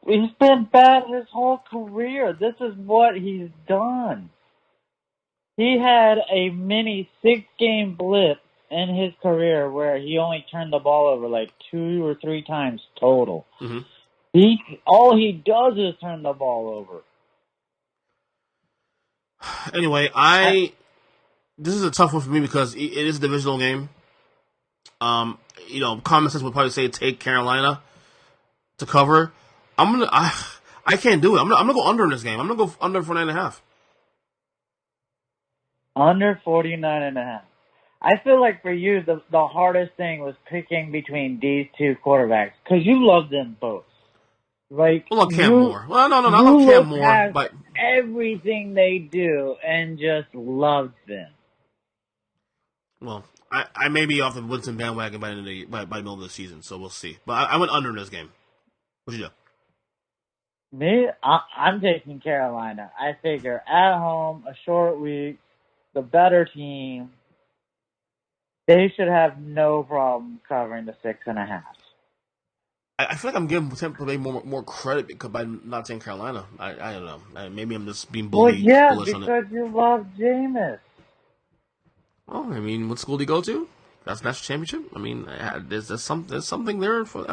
He's been bad his whole career. This is what he's done. He had a mini 6-game blip in his career where he only turned the ball over like 2 or 3 times total. Mm-hmm. All he does is turn the ball over. Anyway, this is a tough one for me because it is a divisional game. Common sense would probably say take Carolina to cover. I can't do it. I'm gonna go under in this game. I'm gonna go under 49.5. Under 49.5. I feel like for you, the hardest thing was picking between these two quarterbacks because you love them both. Like, I love Cam more. Well, no, I love Cam more. But everything they do and just love them. Well, I may be off the Winston bandwagon by the middle of the season, so we'll see. But I went under in this game. What'd you do? Me? I'm taking Carolina. I figure at home, a short week, the better team, they should have no problem covering the 6.5. I feel like I'm giving Tampa Bay more credit by not saying Carolina. I don't know. Maybe I'm just being bullish on it. Because you love Jameis. Well, what school do you go to? That's national championship. There's something there for.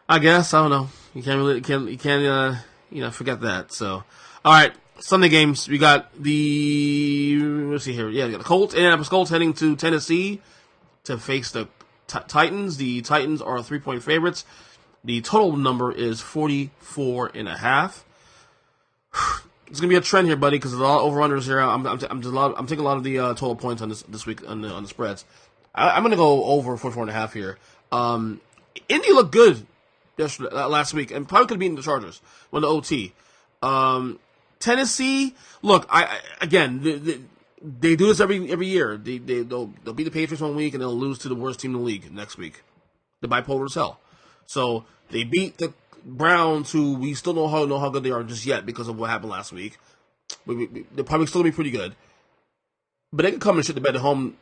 I guess I don't know. You can't forget that. So, all right, Sunday games. We got let's see here. Yeah, we got the Colts, Indianapolis Colts heading to Tennessee to face the Titans. The Titans are 3-point favorites. The total number is 44.5. It's gonna be a trend here, buddy, because there's a lot of over-unders here. I'm taking a lot of the total points on this week on the spreads. I'm gonna go over 44.5 here. Indy looked good last week, and probably could have beaten the Chargers when the OT. Tennessee, look, they do this every year. They'll beat the Patriots one week and they'll lose to the worst team in the league next week. They're bipolar as hell. So they beat the Browns, who we still don't know how good they are just yet because of what happened last week. They're probably still going to be pretty good. But they can come and shit the bed at home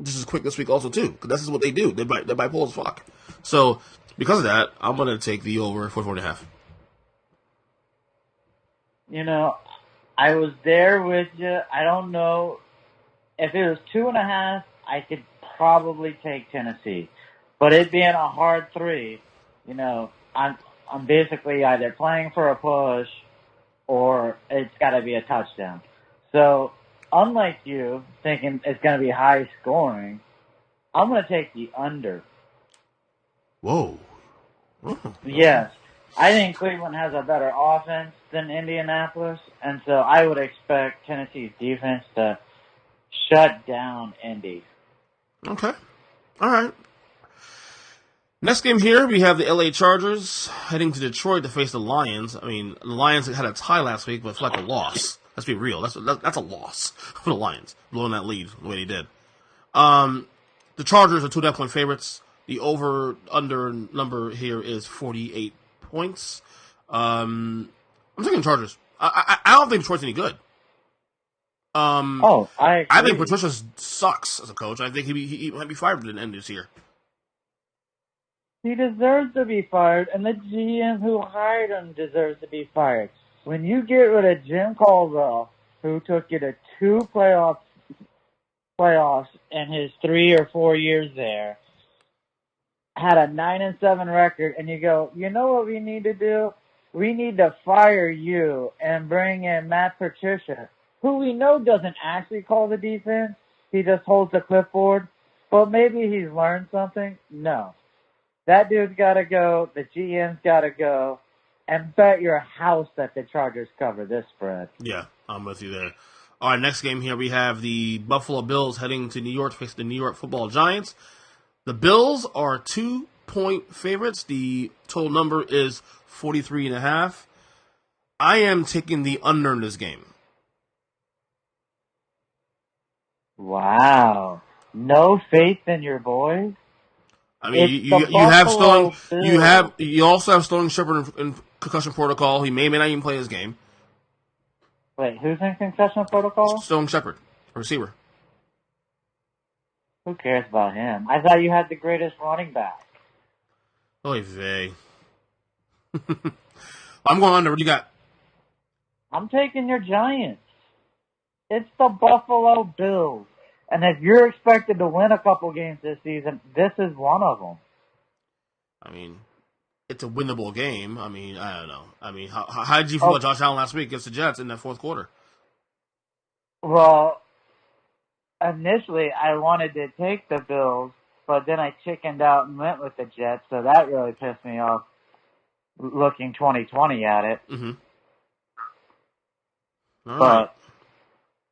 just as quick this week also, too. Because this is what they do. They're bipolar as fuck. So, because of that, I'm going to take the over 44.5. I was there with you. I don't know. If it was 2.5, I could probably take Tennessee. But it being a hard 3, I'm basically either playing for a push or it's got to be a touchdown. So, unlike you thinking it's going to be high scoring, I'm going to take the under. Whoa. Yes. I think Cleveland has a better offense than Indianapolis, and so I would expect Tennessee's defense to shut down Indy. Okay. All right. Next game here, we have the LA Chargers heading to Detroit to face the Lions. The Lions had a tie last week, but it's like a loss. Let's be real. That's a loss for the Lions, blowing that lead the way they did. The Chargers are 2.5-point favorites. The over-under number here is 48 points. I'm taking the Chargers. I don't think Detroit's any good. I agree. I think Patricia sucks as a coach. I think he might be fired at the end of this year. He deserves to be fired, and the GM who hired him deserves to be fired. When you get rid of Jim Caldwell, who took you to 2 playoffs in his 3 or 4 years there, had a 9-7 record, and you go, you know what we need to do? We need to fire you and bring in Matt Patricia, who we know doesn't actually call the defense. He just holds the clipboard. But maybe he's learned something. No. That dude's got to go. The GM's got to go. And bet your house that the Chargers cover this spread. Yeah, I'm with you there. All right, next game here we have the Buffalo Bills heading to New York to face the New York Football Giants. The Bills are 2-point favorites. The total number is 43.5. I am taking the under in this game. Wow. No faith in your boys? I mean, you also have Sterling Shepard in concussion protocol. He may not even play his game. Wait, who's in concussion protocol? Sterling Shepard, receiver. Who cares about him? I thought you had the greatest running back. Oy vey. I'm going under. What do you got? I'm taking your Giants. It's the Buffalo Bills. And if you're expected to win a couple games this season, this is one of them. I mean, it's a winnable game. I mean, I don't know. I mean, how did you feel about Josh Allen last week against the Jets in that fourth quarter? Well, initially I wanted to take the Bills, but then I chickened out and went with the Jets, so that really pissed me off looking 2020 at it. Mm-hmm. All but right.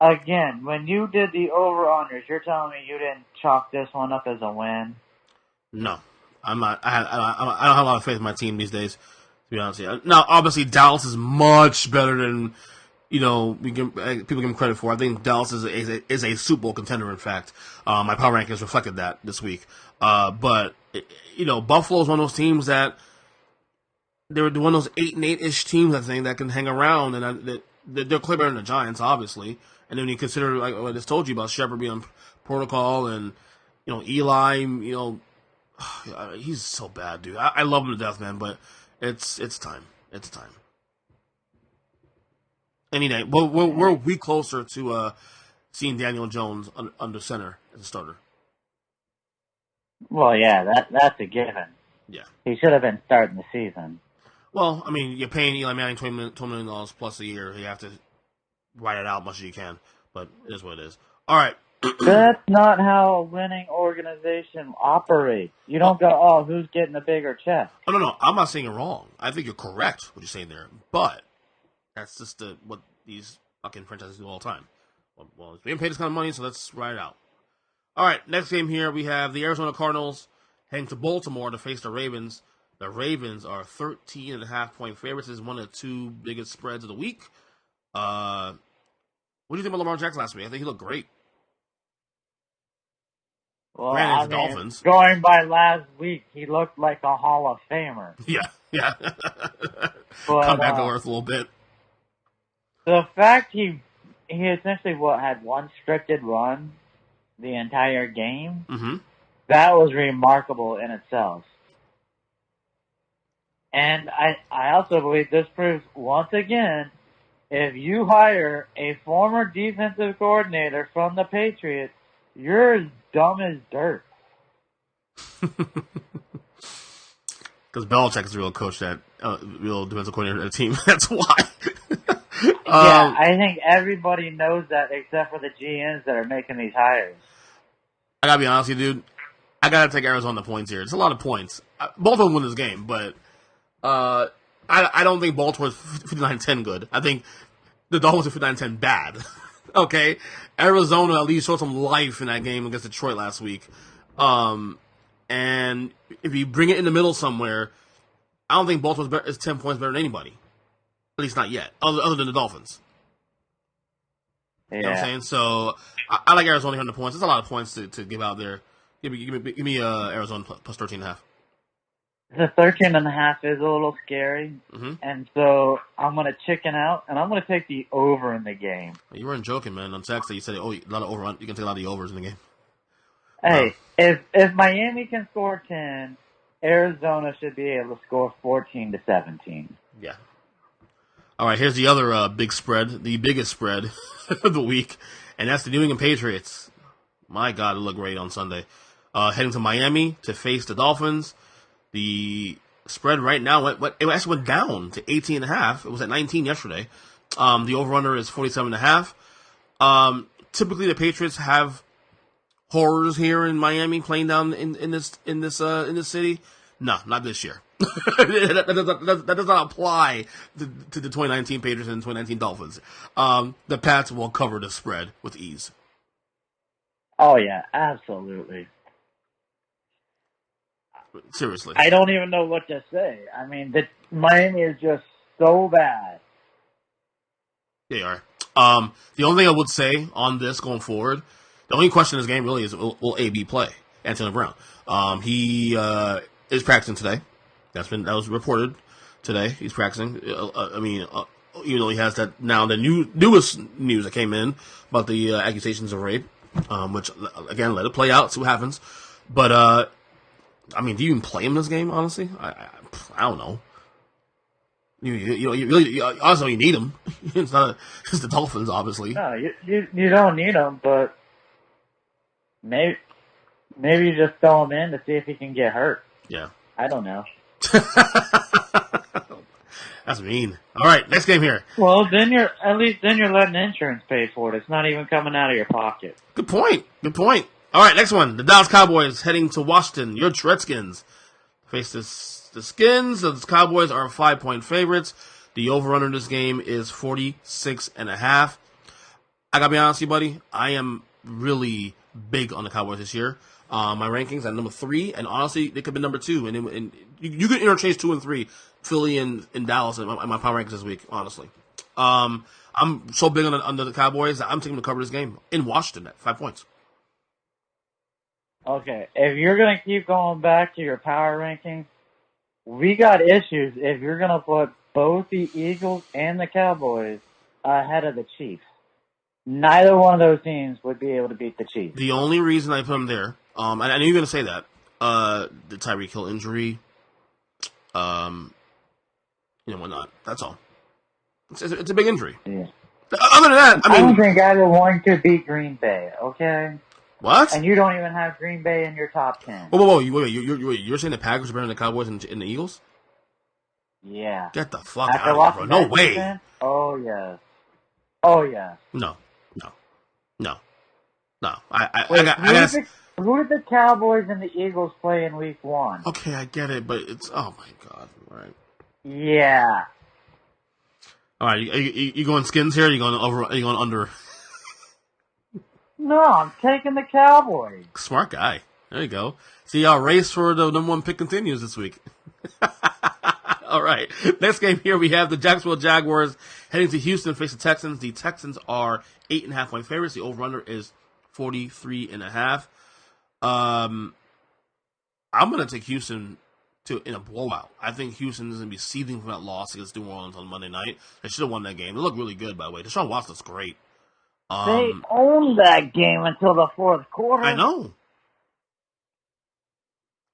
Again, when you did the over-unders, you're telling me you didn't chalk this one up as a win? No, I'm not. I don't have a lot of faith in my team these days, to be honest with you. Now, obviously, Dallas is much better than people give him credit for. I think Dallas is a Super Bowl contender. In fact, my power rankings reflected that this week. But Buffalo is one of those teams that they're one of those 8-8-ish teams, I think, that can hang around, and they're clear better than the Giants, obviously. And then when you consider, like what I just told you about Shepard being on protocol, and Eli, he's so bad, dude. I love him to death, man. But it's time. It's time. Any day, we're a week closer to seeing Daniel Jones under center as a starter. Well, yeah, that's a given. Yeah, he should have been starting the season. Well, I mean, you're paying Eli Manning $20 million plus a year. You have to write it out much as you can, but it is what it is. All right. That's not how a winning organization operates. You don't go, who's getting a bigger check? Oh, no. I'm not saying you're wrong. I think you're correct what you're saying there, but that's just what these fucking franchises do all the time. Well, it's being paid this kind of money, so let's write it out. All right, next game here, we have the Arizona Cardinals heading to Baltimore to face the Ravens. The Ravens are 13.5-point favorites. This is one of the two biggest spreads of the week. What do you think about Lamar Jackson last week? I think he looked great. Well, Granted, the Dolphins. Going by last week, he looked like a Hall of Famer. Yeah. But, come back to earth a little bit. The fact he essentially had one scripted run the entire game, that was remarkable in itself. And I also believe this proves, once again, if you hire a former defensive coordinator from the Patriots, you're as dumb as dirt. Because Belichick is the real coach, real defensive coordinator of the team. That's why. Yeah, I think everybody knows that except for the GMs that are making these hires. I gotta be honest with you, dude. I gotta take Arizona points here. It's a lot of points. Both of them win this game, but I don't think Baltimore's 59-10 good. I think the Dolphins are 59-10 bad. Okay? Arizona at least showed some life in that game against Detroit last week. And if you bring it in the middle somewhere, I don't think Baltimore is 10 points better than anybody. At least not yet, other than the Dolphins. Yeah. You know what I'm saying? So I like Arizona here on the points. There's a lot of points to give out there. Give me Arizona plus 13.5. The 13.5 is a little scary, and so I'm going to chicken out, and I'm going to take the over in the game. You weren't joking, man. On text, you said, a lot of over. You can take a lot of the overs in the game. Hey, if Miami can score 10, Arizona should be able to score 14-17. Yeah. All right, here's the other big spread, the biggest spread of the week, and that's the New England Patriots. My God, it looked great on Sunday. heading to Miami to face the Dolphins. The spread right now it actually went down to 18.5. It was at 19 yesterday. The over/under is 47.5. Typically, the Patriots have horrors here in Miami playing down in this city. No, not this year. that does not apply to the 2019 Patriots and 2019 Dolphins. The Pats will cover the spread with ease. Oh yeah, absolutely. Seriously, I don't even know what to say. I mean, Miami is just so bad. They are. The only thing I would say on this going forward, the only question in this game really is will AB play? Antonio Brown. He is practicing today. That was reported today. He's practicing. Even though he has that now, the newest news that came in about the accusations of rape, which again, let it play out, see what happens. But do you even play him this game? Honestly, I don't know. You really also you need him. It's the Dolphins, obviously. No, you don't need him, but maybe you just throw him in to see if he can get hurt. Yeah, I don't know. That's mean. All right, next game here. Well, then you're letting insurance pay for it. It's not even coming out of your pocket. Good point. All right, next one. The Dallas Cowboys heading to Washington. Your Redskins face the Skins. The Cowboys are 5-point favorites. The over/under in this game is 46.5. I gotta be honest with you, buddy. I am really big on the Cowboys this year. My rankings at number 3, and honestly, they could be number 2. And you could interchange 2 and 3, Philly and Dallas, in my power rankings this week. Honestly, I'm so big on the Cowboys that I'm taking them to cover this game in Washington at 5 points. Okay, if you're gonna keep going back to your power rankings, we got issues if you're gonna put both the Eagles and the Cowboys ahead of the Chiefs. Neither one of those teams would be able to beat the Chiefs. The only reason I put them there, and I knew you were going to say that, the Tyreek Hill injury, whatnot. That's all. It's a big injury. Yeah. Other than that, I don't think either one could beat Green Bay, okay? What? And you don't even have Green Bay in your top 10. Whoa. You're saying the Packers are better than the Cowboys and the Eagles? Yeah. Get the fuck out of here, bro. No way. Defense? Oh, yes. Oh, yes. No. Who did the Cowboys and the Eagles play in week 1? Okay, I get it, but it's, oh my God. All right. Yeah. All right, you going Skins here? Or you going over? Are you going under? No, I'm taking the Cowboys. Smart guy. There you go. See, our race for the number 1 pick continues this week. All right. Next game here, we have the Jacksonville Jaguars heading to Houston to face the Texans. The Texans are 8.5-point favorites. The over/under is 43.5. I'm going to take Houston in a blowout. I think Houston is going to be seething from that loss against New Orleans on Monday night. They should have won that game. They look really good, by the way. Deshaun Watson's great. They owned that game until the fourth quarter. I know.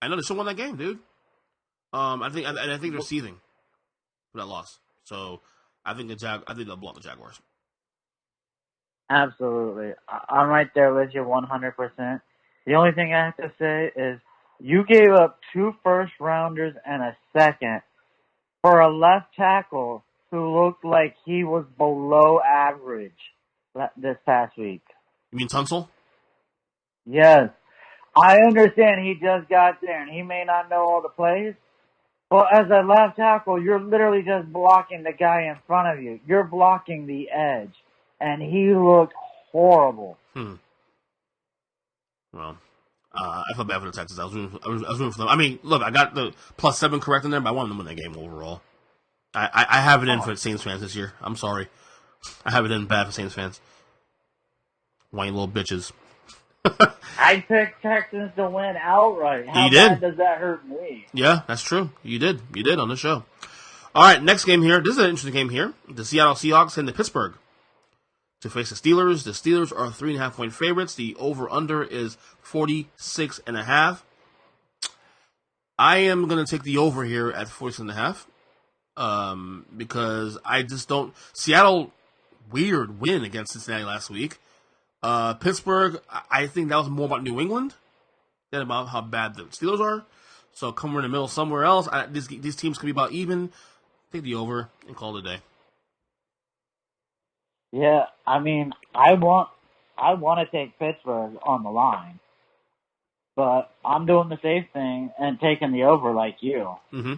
They should have won that game, dude. I think they're seething for that loss. So I think they'll blow up the Jaguars. Absolutely. I'm right there with you 100%. The only thing I have to say is you gave up 2 first-rounders and a second for a left tackle who looked like he was below average this past week. You mean Tunsil? Yes. I understand he just got there and he may not know all the plays, but as a left tackle, you're literally just blocking the guy in front of you. You're blocking the edge. And he looked horrible. Well, I felt bad for the Texans. I was rooting for them. I mean, look, I got the +7 correct in there, but I wanted them to win that game overall. I have it in for Saints fans this year. I'm sorry. I have it in bad for Saints fans. Whiny little bitches. I picked Texans to win outright. How bad does that hurt me? Yeah, that's true. You did on the show. All right, next game here. This is an interesting game here. The Seattle Seahawks heading to Pittsburgh to face the Steelers. The Steelers are 3.5-point favorites. The over/under is 46.5. I am going to take the over here at 46.5 because I just don't. Seattle, weird win against Cincinnati last week. Pittsburgh, I think that was more about New England than about how bad the Steelers are. So somewhere in the middle, somewhere else. These teams could be about even. Take the over and call it a day. Yeah, I mean, I want to take Pittsburgh on the line, but I'm doing the safe thing and taking the over like you. Mm-hmm.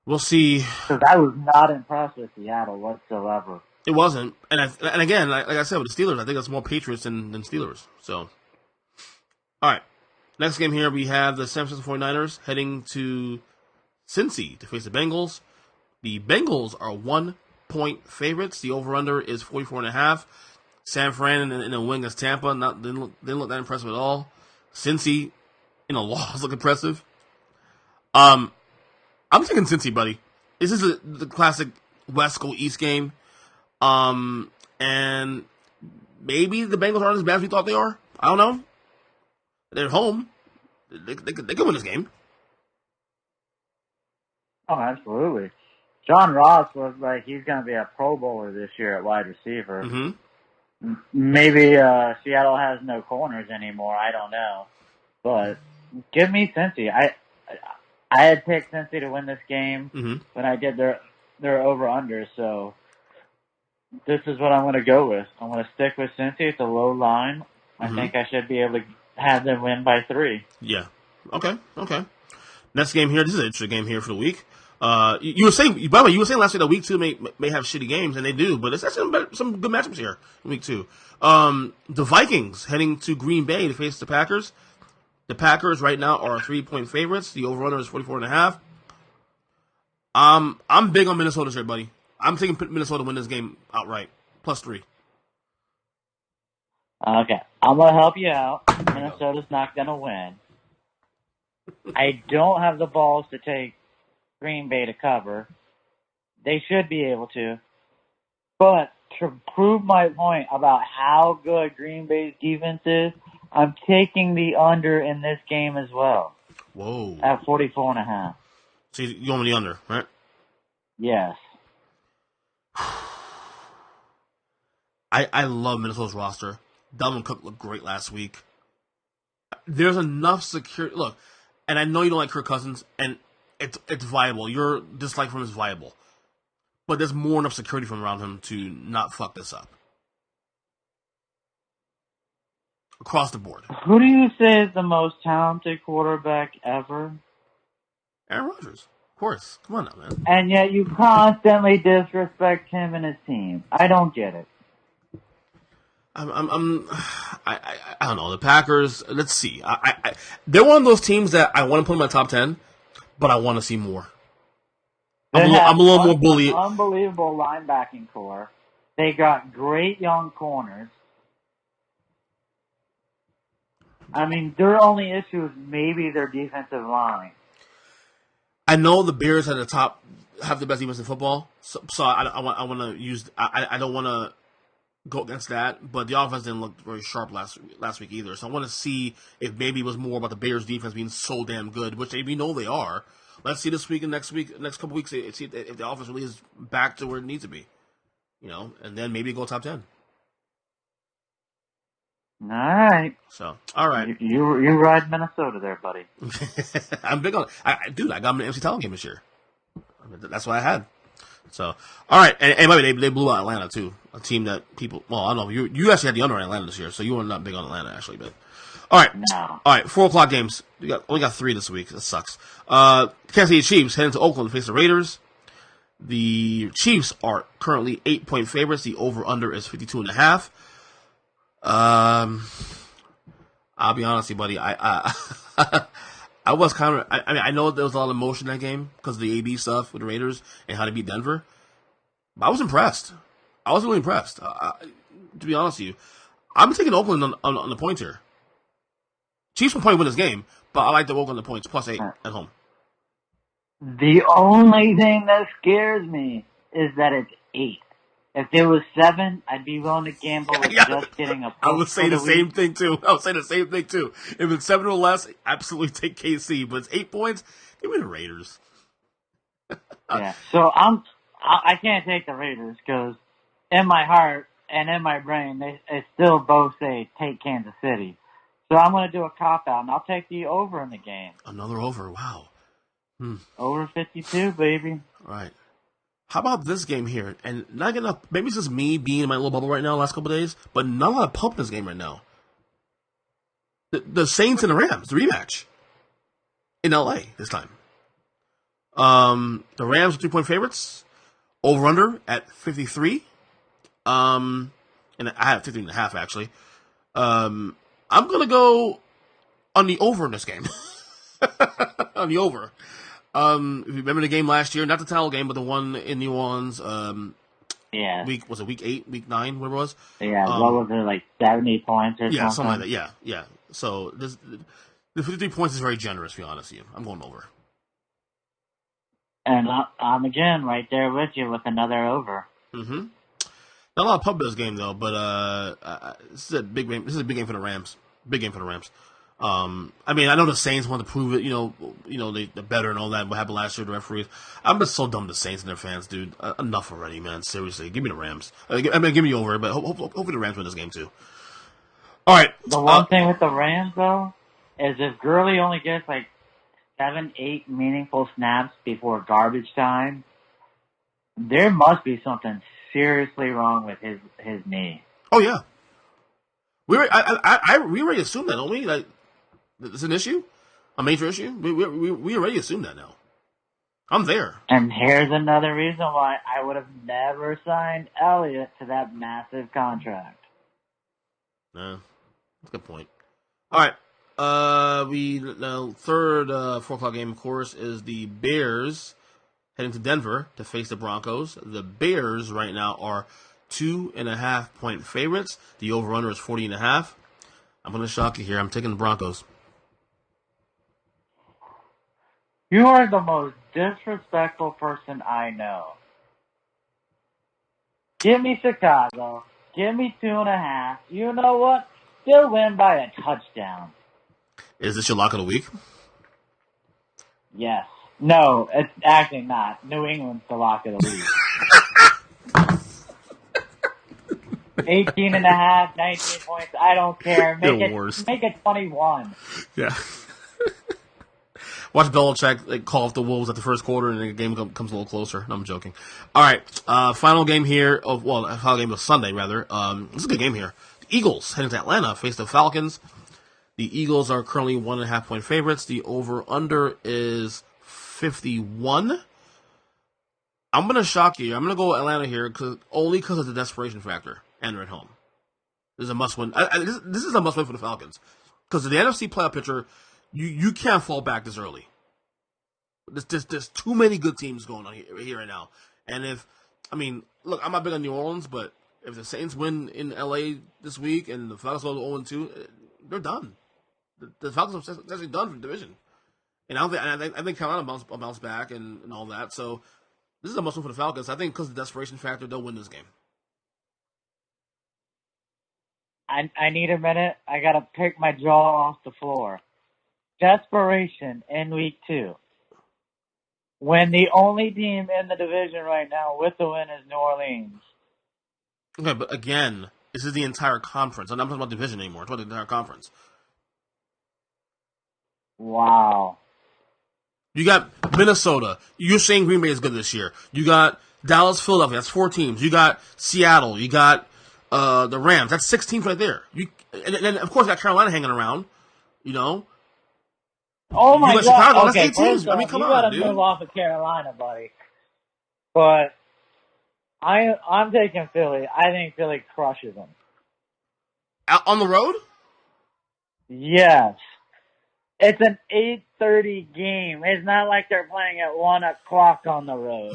We'll see. Because I was not impressed with Seattle whatsoever. It wasn't, and again, like I said, with the Steelers, I think that's more Patriots than Steelers. So, all right, next game here we have the San Francisco 49ers heading to Cincy to face the Bengals. The Bengals are 1-point favorites. The over/under is 44.5. San Fran in a win against Tampa didn't look that impressive at all. Cincy in a loss look impressive. I'm taking Cincy, buddy. This is the classic West go East game. And maybe the Bengals aren't as bad as we thought they are. I don't know. They're home. They can win this game. Oh, absolutely. John Ross was like he's going to be a Pro Bowler this year at wide receiver. Mm-hmm. Maybe Seattle has no corners anymore. I don't know. But give me Cincy. I had picked Cincy to win this game when I did their over-under, so this is what I'm going to go with. I'm going to stick with Cincy. It's a low line. I think I should be able to have them win by 3. Yeah. Okay. Next game here. This is an interesting game here for the week. You were saying, by the way, last week that week 2 may have shitty games, and they do, but it's actually some good matchups here in week 2. The Vikings heading to Green Bay to face the Packers. The Packers right now are 3-point favorites. The over/under is 44.5. I'm big on Minnesota here, buddy. I'm taking Minnesota to win this game outright. +3. Okay. I'm going to help you out. Minnesota's not going to win. I don't have the balls to take Green Bay to cover. They should be able to. But to prove my point about how good Green Bay's defense is, I'm taking the under in this game as well. Whoa. At 44.5. So you going with the under, right? Yes. I love Minnesota's roster. Dalvin Cook looked great last week. There's enough security. Look, and I know you don't like Kirk Cousins, and it's viable. Your dislike from him is viable. But there's more enough security from around him to not fuck this up. Across the board. Who do you say is the most talented quarterback ever? Aaron Rodgers. Of course. Come on now, man. And yet you constantly disrespect him and his team. I don't get it. I don't know. The Packers, let's see. They're one of those teams that I want to put in my top 10, but I want to see more. I'm a little more bully. Unbelievable linebacking core. They got great young corners. I mean, their only issue is maybe their defensive line. I know the Bears at the top have the best defense in football, so I want to use. I don't want to go against that, but the offense didn't look very sharp last week either. So I want to see if maybe it was more about the Bears' defense being so damn good, which we know they are. Let's see this week and next couple weeks, see if the offense really is back to where it needs to be, and then maybe go top 10. All right. So, all right. You ride Minnesota there, buddy. I'm big on it. Dude, I got them in the MC title game this year. That's what I had. So, all right. And by the way, they blew out Atlanta, too. A team that people, well, I don't know. You actually had the under on Atlanta this year, so you were not big on Atlanta, actually. But all right. No. All right, 4 o'clock games. We only got 3 this week. That sucks. Kansas City Chiefs heading to Oakland to face the Raiders. The Chiefs are currently 8-point favorites. The over-under is 52.5. I'll be honest with you, buddy. I was kind of. I mean, I know there was a lot of emotion in that game because of the AB stuff with the Raiders and how to beat Denver. But I was impressed. I was really impressed. To be honest with you, I'm taking Oakland on the points here. Chiefs will probably win this game, but I like the Oakland the points +8 at home. The only thing that scares me is that it's 8. If there was 7, I'd be willing to gamble with just getting a point. I would say the same thing too. If it's 7 or less, absolutely take KC. But it's 8 points, give me the Raiders. Yeah. So I can't take the Raiders because in my heart and in my brain, they still both say take Kansas City. So I'm going to do a cop-out, and I'll take the over in the game. Another over. Wow. Over 52, baby. All right. How about this game here? And not getting up. Maybe it's just me being in my little bubble right now the last couple of days, but not a lot of pump in this game right now. The Saints and the Rams, the rematch. In LA this time. The Rams are 3-point favorites. Over under at 53. And I have 53.5 actually. I'm gonna go on the over in this game. On the over. If you remember the game last year, not the title game, but the one in New Orleans. Yeah. Was it week 8, week 9, whatever it was? Yeah. What was it, like 70 points or something? Yeah, something like that. Yeah. So the 53 points is very generous. To be honest with you, I'm going over. And I'm again right there with you with another over. Mm-hmm. Not a lot of pub in this game though, but this is a big game. This is a big game for the Rams. Big game for the Rams. I mean, I know the Saints want to prove it. They're better and all that. What happened last year, the referees. I'm just so dumb. The Saints and their fans, dude. Enough already, man. Seriously, give me the Rams. Give me over, but hopefully the Rams win this game too. All right. The one thing with the Rams though is if Gurley only gets like 7-8 meaningful snaps before garbage time, there must be something seriously wrong with his knee. Oh yeah. We already assumed that, don't we? Like, it's an issue, a major issue. We already assumed that now. I'm there. And here's another reason why I would have never signed Elliott to that massive contract. That's a good point. All right. Third 4:00 game, of course, is the Bears heading to Denver to face the Broncos. The Bears right now are 2.5-point favorites. The over/under is 40.5. I'm going to shock you here. I'm taking the Broncos. You are the most disrespectful person I know. Give me Chicago. Give me 2.5. You know what? Still win by a touchdown. Is this your lock of the week? Yes. No, it's actually not. New England's the lock of the week. 18.5, 19 points. I don't care. Make it 21. Yeah. Watch Belichick call off the Wolves at the first quarter, and the game comes a little closer. No, I'm joking. All right, final game here. Final game of Sunday, rather. This is a good game here. The Eagles heading to Atlanta face the Falcons. The Eagles are currently 1.5-point favorites. The over/under is 51. I'm going to shock you. I'm going to go Atlanta here only because of the desperation factor, and they're at home. This is a must-win. This is a must-win for the Falcons. Because of the NFC playoff picture, you can't fall back this early. There's too many good teams going on here right now. And look, I'm not big on New Orleans, but if the Saints win in LA this week and the Falcons go 0-2, they're done. The Falcons are essentially done for the division. And I think Carolina will bounce back and all that. So this is a must-win for the Falcons. I think because of the desperation factor, they'll win this game. I need a minute. I got to pick my jaw off the floor. Desperation in week 2. When the only team in the division right now with the win is New Orleans. Okay, but again, this is the entire conference. I'm not talking about division anymore. I'm talking about the entire conference. Wow. You got Minnesota. You're saying Green Bay is good this year. You got Dallas, Philadelphia. That's 4 teams. You got Seattle. You got the Rams. That's 6 teams right there. And then, of course, you got Carolina hanging around. You know? Oh, my God. Chicago. Okay, that's 8 teams. I mean, come on, dude. You got to move off of Carolina, buddy. But I'm taking Philly. I think Philly crushes them. On the road? Yes. It's an 8:30 game. It's not like they're playing at 1 o'clock on the road.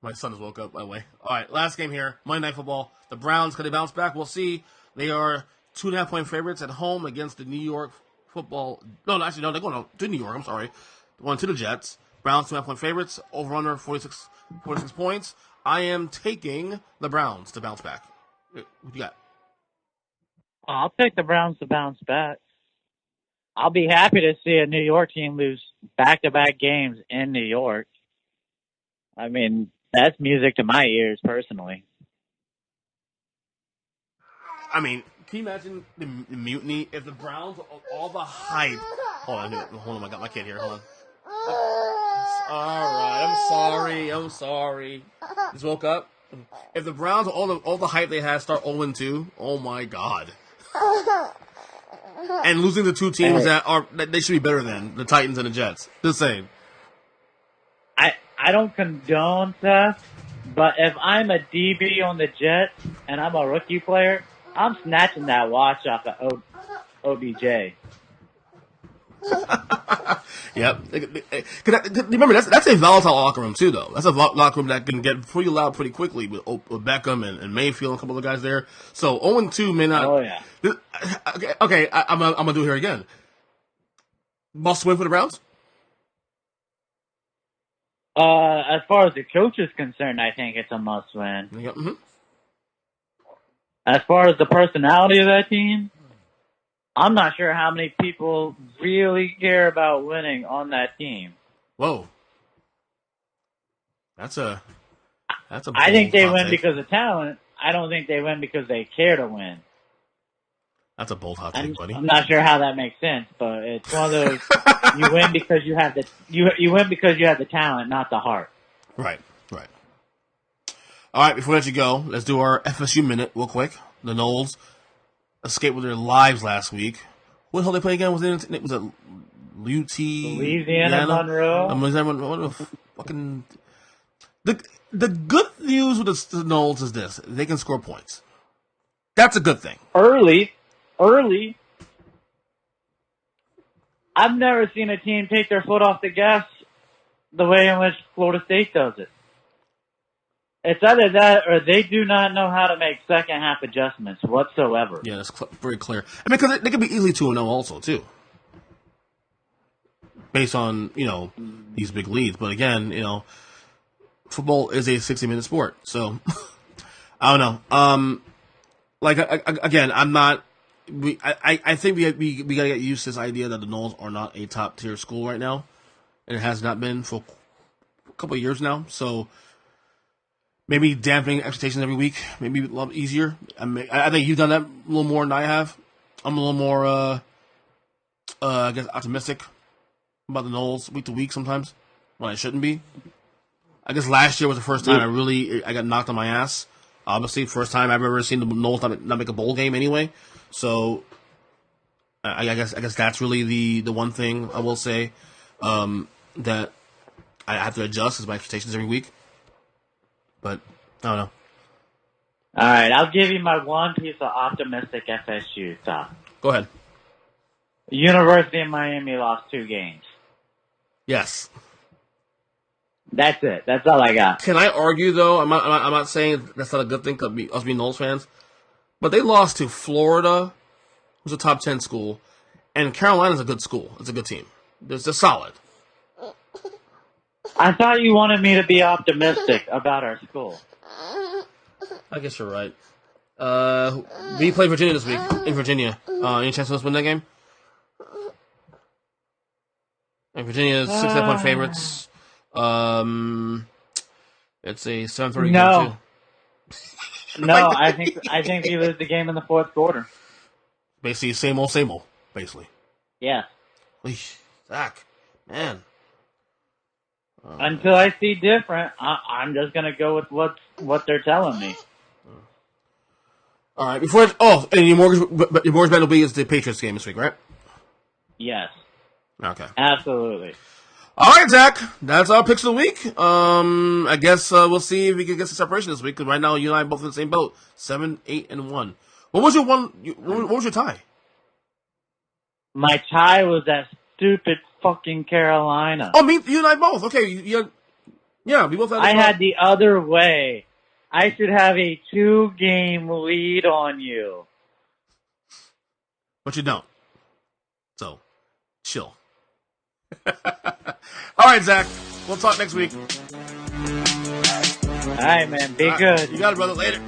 My son has woke up, by the way. All right, last game here. Monday Night Football. The Browns, can they bounce back? We'll see. They are 2.5-point favorites at home against the New York Football. No, actually, no, they're going to New York. I'm sorry. They're going to the Jets. Browns, 2.5-point favorites. Over-under 46 points. I am taking the Browns to bounce back. What you got? I'll take the Browns to bounce back. I'll be happy to see a New York team lose back-to-back games in New York. I mean, that's music to my ears, personally. I mean, you imagine the mutiny if the Browns, all the hype? Hold on, I got my kid here. Hold on. All right, I'm sorry. Just woke up. If the Browns, all the hype they had, start 0-2, oh my God. And losing the two teams that they should be better than, the Titans and the Jets. Just saying. I don't condone Seth, but if I'm a DB on the Jets and I'm a rookie player, I'm snatching that watch off of OBJ. Yep. Remember, that's a volatile locker room too, though. That's a locker room that can get pretty loud pretty quickly with Beckham and Mayfield and a couple of guys there. So 0-2 may not. Oh yeah. Okay. I'm gonna do it here again. Must win for the Browns. As far as the coach is concerned, I think it's a must win. Yep. Mm-hmm. As far as the personality of that team, I'm not sure how many people really care about winning on that team. Whoa. That's a I think they win take. because of talent. I don't think they win because they care to win. That's a bold hot take, buddy. I'm not sure how that makes sense, but it's one of those you win because you have you win because you have the talent, not the heart. Right. All right, before we let you go, let's do our FSU minute real quick. The Noles escaped with their lives last week. What the hell they play again? Was it UT? Louisiana Monroe? What the fucking... The good news with the Noles is this. They can score points. That's a good thing. Early. I've never seen a team take their foot off the gas the way in which Florida State does it. It's either that or they do not know how to make second half adjustments whatsoever. Yeah, that's very clear. I mean, because they could be easily 2-0 also, too. Based on, these big leads. But again, football is a 60-minute sport. So, I don't know. Again, I'm not... I think we got to get used to this idea that the Noles are not a top-tier school right now. And it has not been for a couple of years now. So... maybe dampening expectations every week, maybe a lot easier. I think you've done that a little more than I have. I'm a little more, I guess, optimistic about the Noles week to week sometimes when I shouldn't be. I guess last year was the first time I got knocked on my ass. Obviously, first time I've ever seen the Noles not make a bowl game anyway. So I guess that's really the one thing I will say that I have to adjust is my expectations every week. But, I don't know. All right, I'll give you my one piece of optimistic FSU stuff. Go ahead. University of Miami lost 2 games. Yes. That's it. That's all I got. Can I argue, though? I'm not saying that's not a good thing because us being Noles fans. But they lost to Florida, who's a top 10 school, and Carolina's a good school. It's a good team. They're solid. I thought you wanted me to be optimistic about our school. I guess you're right. We play Virginia this week, in Virginia. Any chance of us win that game? And Virginia is 6.5-point favorites. It's a 7:30 game, too. No, I think we lose the game in the fourth quarter. Basically, same old, basically. Yeah. Zach, man. Until I see different, I'm just gonna go with what they're telling me. All right. And your mortgage bet will be is the Patriots game this week, right? Yes. Okay. Absolutely. All right, Zach. That's our picks of the week. I guess we'll see if we can get some separation this week because right now you and I are both in the same boat, 7, 8, and 1. What was your What was your tie? My tie was that stupid fucking Carolina. Oh, you and I both. Okay, yeah, we both had. I had the other way. I should have a 2-game lead on you. But you don't. So, chill. All right, Zach. We'll talk next week. All right, man. Be good. You got it, brother. Later.